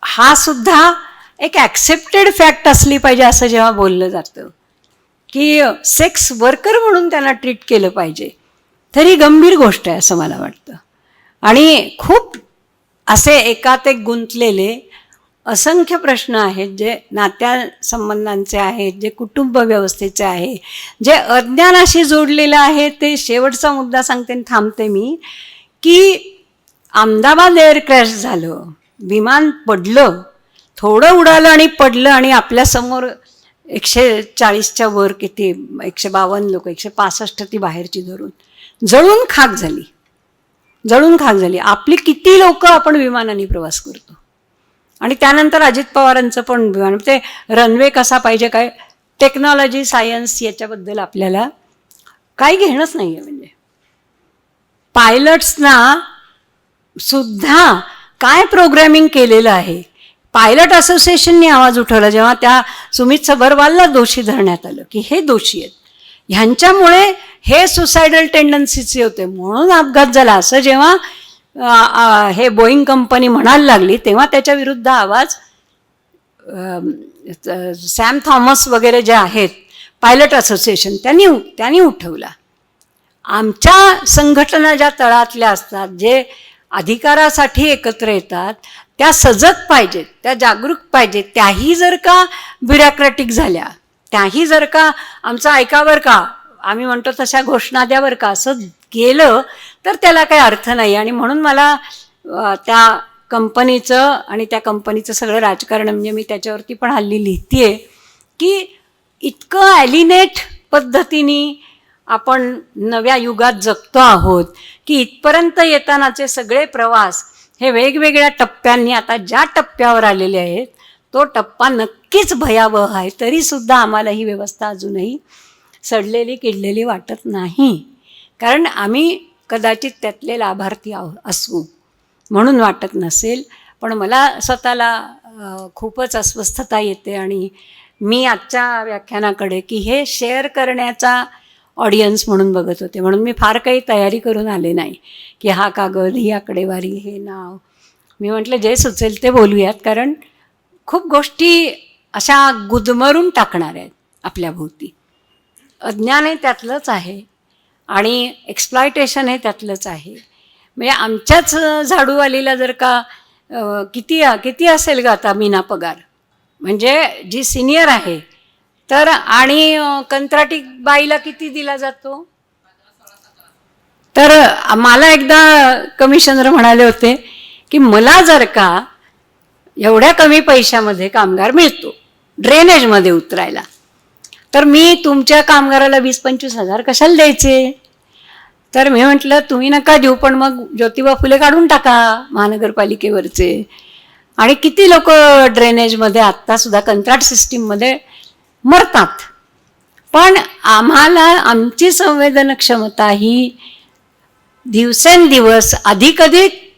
हा सुद्धा एक ॲक्सेप्टेड फॅक्ट असली पाहिजे असं जेव्हा बोललं जातं की सेक्स वर्कर म्हणून त्यांना ट्रीट केलं पाहिजे, तरी गंभीर गोष्ट आहे असं मला वाटतं. आणि खूप असे एकात एक गुंतलेले असंख्य प्रश्न आहेत जे नात्यासंबंधांचे आहेत, जे कुटुंब व्यवस्थेचे आहे, जे अज्ञानाशी जोडलेलं आहे. ते शेवटचा मुद्दा सांगते आणि थांबते मी, की अहमदाबाद एअर क्रॅश झालं, विमान पडलं, थोडं उडालं आणि पडलं आणि आपल्यासमोर 140च्या वर किती 152 लोक, 165 ती बाहेरची धरून जळून खाक झाली, जळून खाक झाली. आपली किती लोक आपण विमानाने प्रवास करतो. आणि त्यानंतर अजित पवारांचं पण विमान, ते रनवे कसा पाहिजे, काय टेक्नॉलॉजी सायन्स याच्याबद्दल आपल्याला काही घेणंच नाही आहे. म्हणजे पायलट्सना सुद्धा काय प्रोग्रॅमिंग केलेलं आहे. पायलट असोसिएशनने आवाज उठवला जेव्हा त्या सुमित सबरवालला दोषी धरण्यात आलं की हे दोषी आहेत, ह्यांच्यामुळे हे सुसायडल टेंडन्सीचे होते म्हणून अपघात झाला, असं जेव्हा हे बोईंग कंपनी म्हणायला लागली तेव्हा त्याच्या विरुद्ध आवाज सॅम थॉमस वगैरे जे आहेत पायलट असोसिएशन त्यांनी उठवला. आमच्या संघटना ज्या तळातल्या असतात, जे अधिकारासाठी एकत्र येतात, त्या सजग पाहिजेत, त्या जागरूक पाहिजेत. त्याही जर का ब्युरोक्रॅटिक झाल्या, त्याही जर का आमचं ऐकावर का, आम्ही म्हणतो तशा घोषणा द्यावर का, असं केलं तर त्याला काही अर्थ नाही. आणि म्हणून मला त्या कंपनीचं आणि त्या कंपनीचं सगळं राजकारण, म्हणजे मी त्याच्यावरती पण हल्ली लिहितेय की इतकं ॲलिनेट पद्धतीने आपण नव्या युगात जगतो आहोत की इथपर्यंत येतानाचे सगळे प्रवास हे वेगवेगळ्या टप्प्यांनी आता ज्या टप्प्यावर आलेले आहेत तो टप्पा नक्कीच भयावह आहे. तरीसुद्धा आम्हाला ही व्यवस्था अजूनही सडलेली किडलेली वाटत नाही, कारण आम्ही कदाचित त्यातले लाभार्थी असू म्हणून वाटत नसेल. पण मला स्वतःला खूपच अस्वस्थता येते. आणि मी आजच्या व्याख्यानाकडे की हे शेअर करण्याचा ऑडियन्स म्हणून बघत होते, म्हणून मी फार काही तयारी करून आले नाही की हा कागद, ही आकडेवारी, हे नाव. मी म्हटलं जे सुचेल ते बोलूयात, कारण खूप गोष्टी अशा गुदमरून टाकणार आहेत आपल्या भोवती. अज्ञान हे त्यातलंच आहे आणि एक्सप्लॉयटेशन हे त्यातलंच आहे. म्हणजे आमच्याच झाडूवालीला जर का किती असेल का आता मीना पगार, म्हणजे जी सिनियर आहे तर, आणि कंत्राटी बाईला किती दिला जातो. तर मला एकदा कमिशनर म्हणाले होते की मला जर का एवढ्या कमी पैशामध्ये कामगार मिळतो ड्रेनेजमध्ये उतरायला, तर मी तुमच्या कामगाराला 20-25 हजार कशाला द्यायचे. तर मी म्हटलं तुम्ही नका देऊ, पण मग ज्योतिबा फुले काढून टाका महानगरपालिकेवरचे. आणि किती लोक ड्रेनेजमध्ये आत्तासुद्धा कंत्राट सिस्टीममध्ये मरतात. पण आम्हाला आमची संवेदन क्षमता ही दिवसेंदिवस अधिक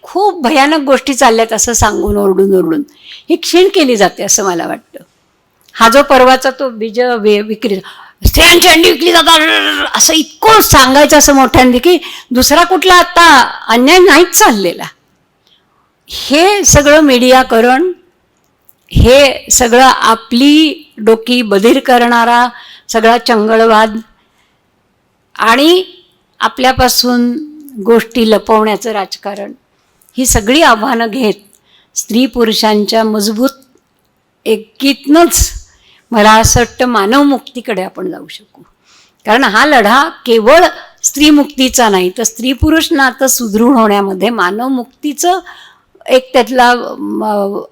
खूप भयानक गोष्टी चालल्यात असं सांगून ओरडून ही क्षीण केली जाते असं मला वाटतं. हा जो परवाचा तो बीज विक्री स्त्रियांची अंडी विकली जातात असं इतकं सांगायचं असं मोठ्यांनी की दुसरा कुठला आता अन्याय नाहीच चाललेला. हे सगळं मीडियाकरण हे सगळं आपली डोकी बधीर करणारा सगळा चंगळवाद आणि आपल्यापासून गोष्टी लपवण्याचं राजकारण, ही सगळी आव्हानं घेत स्त्री पुरुषांच्या मजबूत एकीतनंच मला असं वाटतं मानवमुक्तीकडे आपण जाऊ शकू. कारण हा लढा केवळ स्त्रीमुक्तीचा नाही, तर स्त्री पुरुष नातं सुदृढ होण्यामध्ये मानवमुक्तीचं एक त्यातला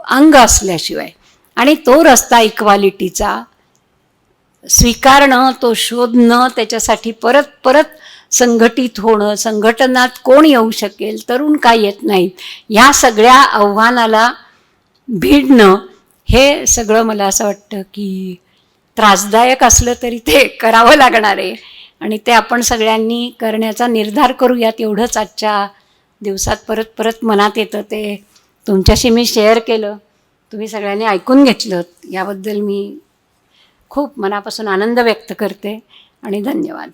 अंग असल्याशिवाय, आणि तो रस्ता इक्वालिटीचा स्वीकारणं, तो शोधणं, त्याच्यासाठी परत परत संघटित होणं, संघटनात कोण येऊ शकेल, तरुण का येत नाहीत, ह्या सगळ्या आव्हानाला भिडणं, हे सगळं मला असं वाटतं की त्रासदायक असलं तरी ते करावं लागणार आहे. आणि ते आपण सगळ्यांनी करण्याचा निर्धार करूयात, एवढंच आजच्या दिवसात परत परत मनात येतं. ते तुमच्याशी मी शेअर केलं, तुम्ही सगळ्यांनी ऐकून घेतलं, याबद्दल मी खूप मनापासून आनंद व्यक्त करते आणि धन्यवाद.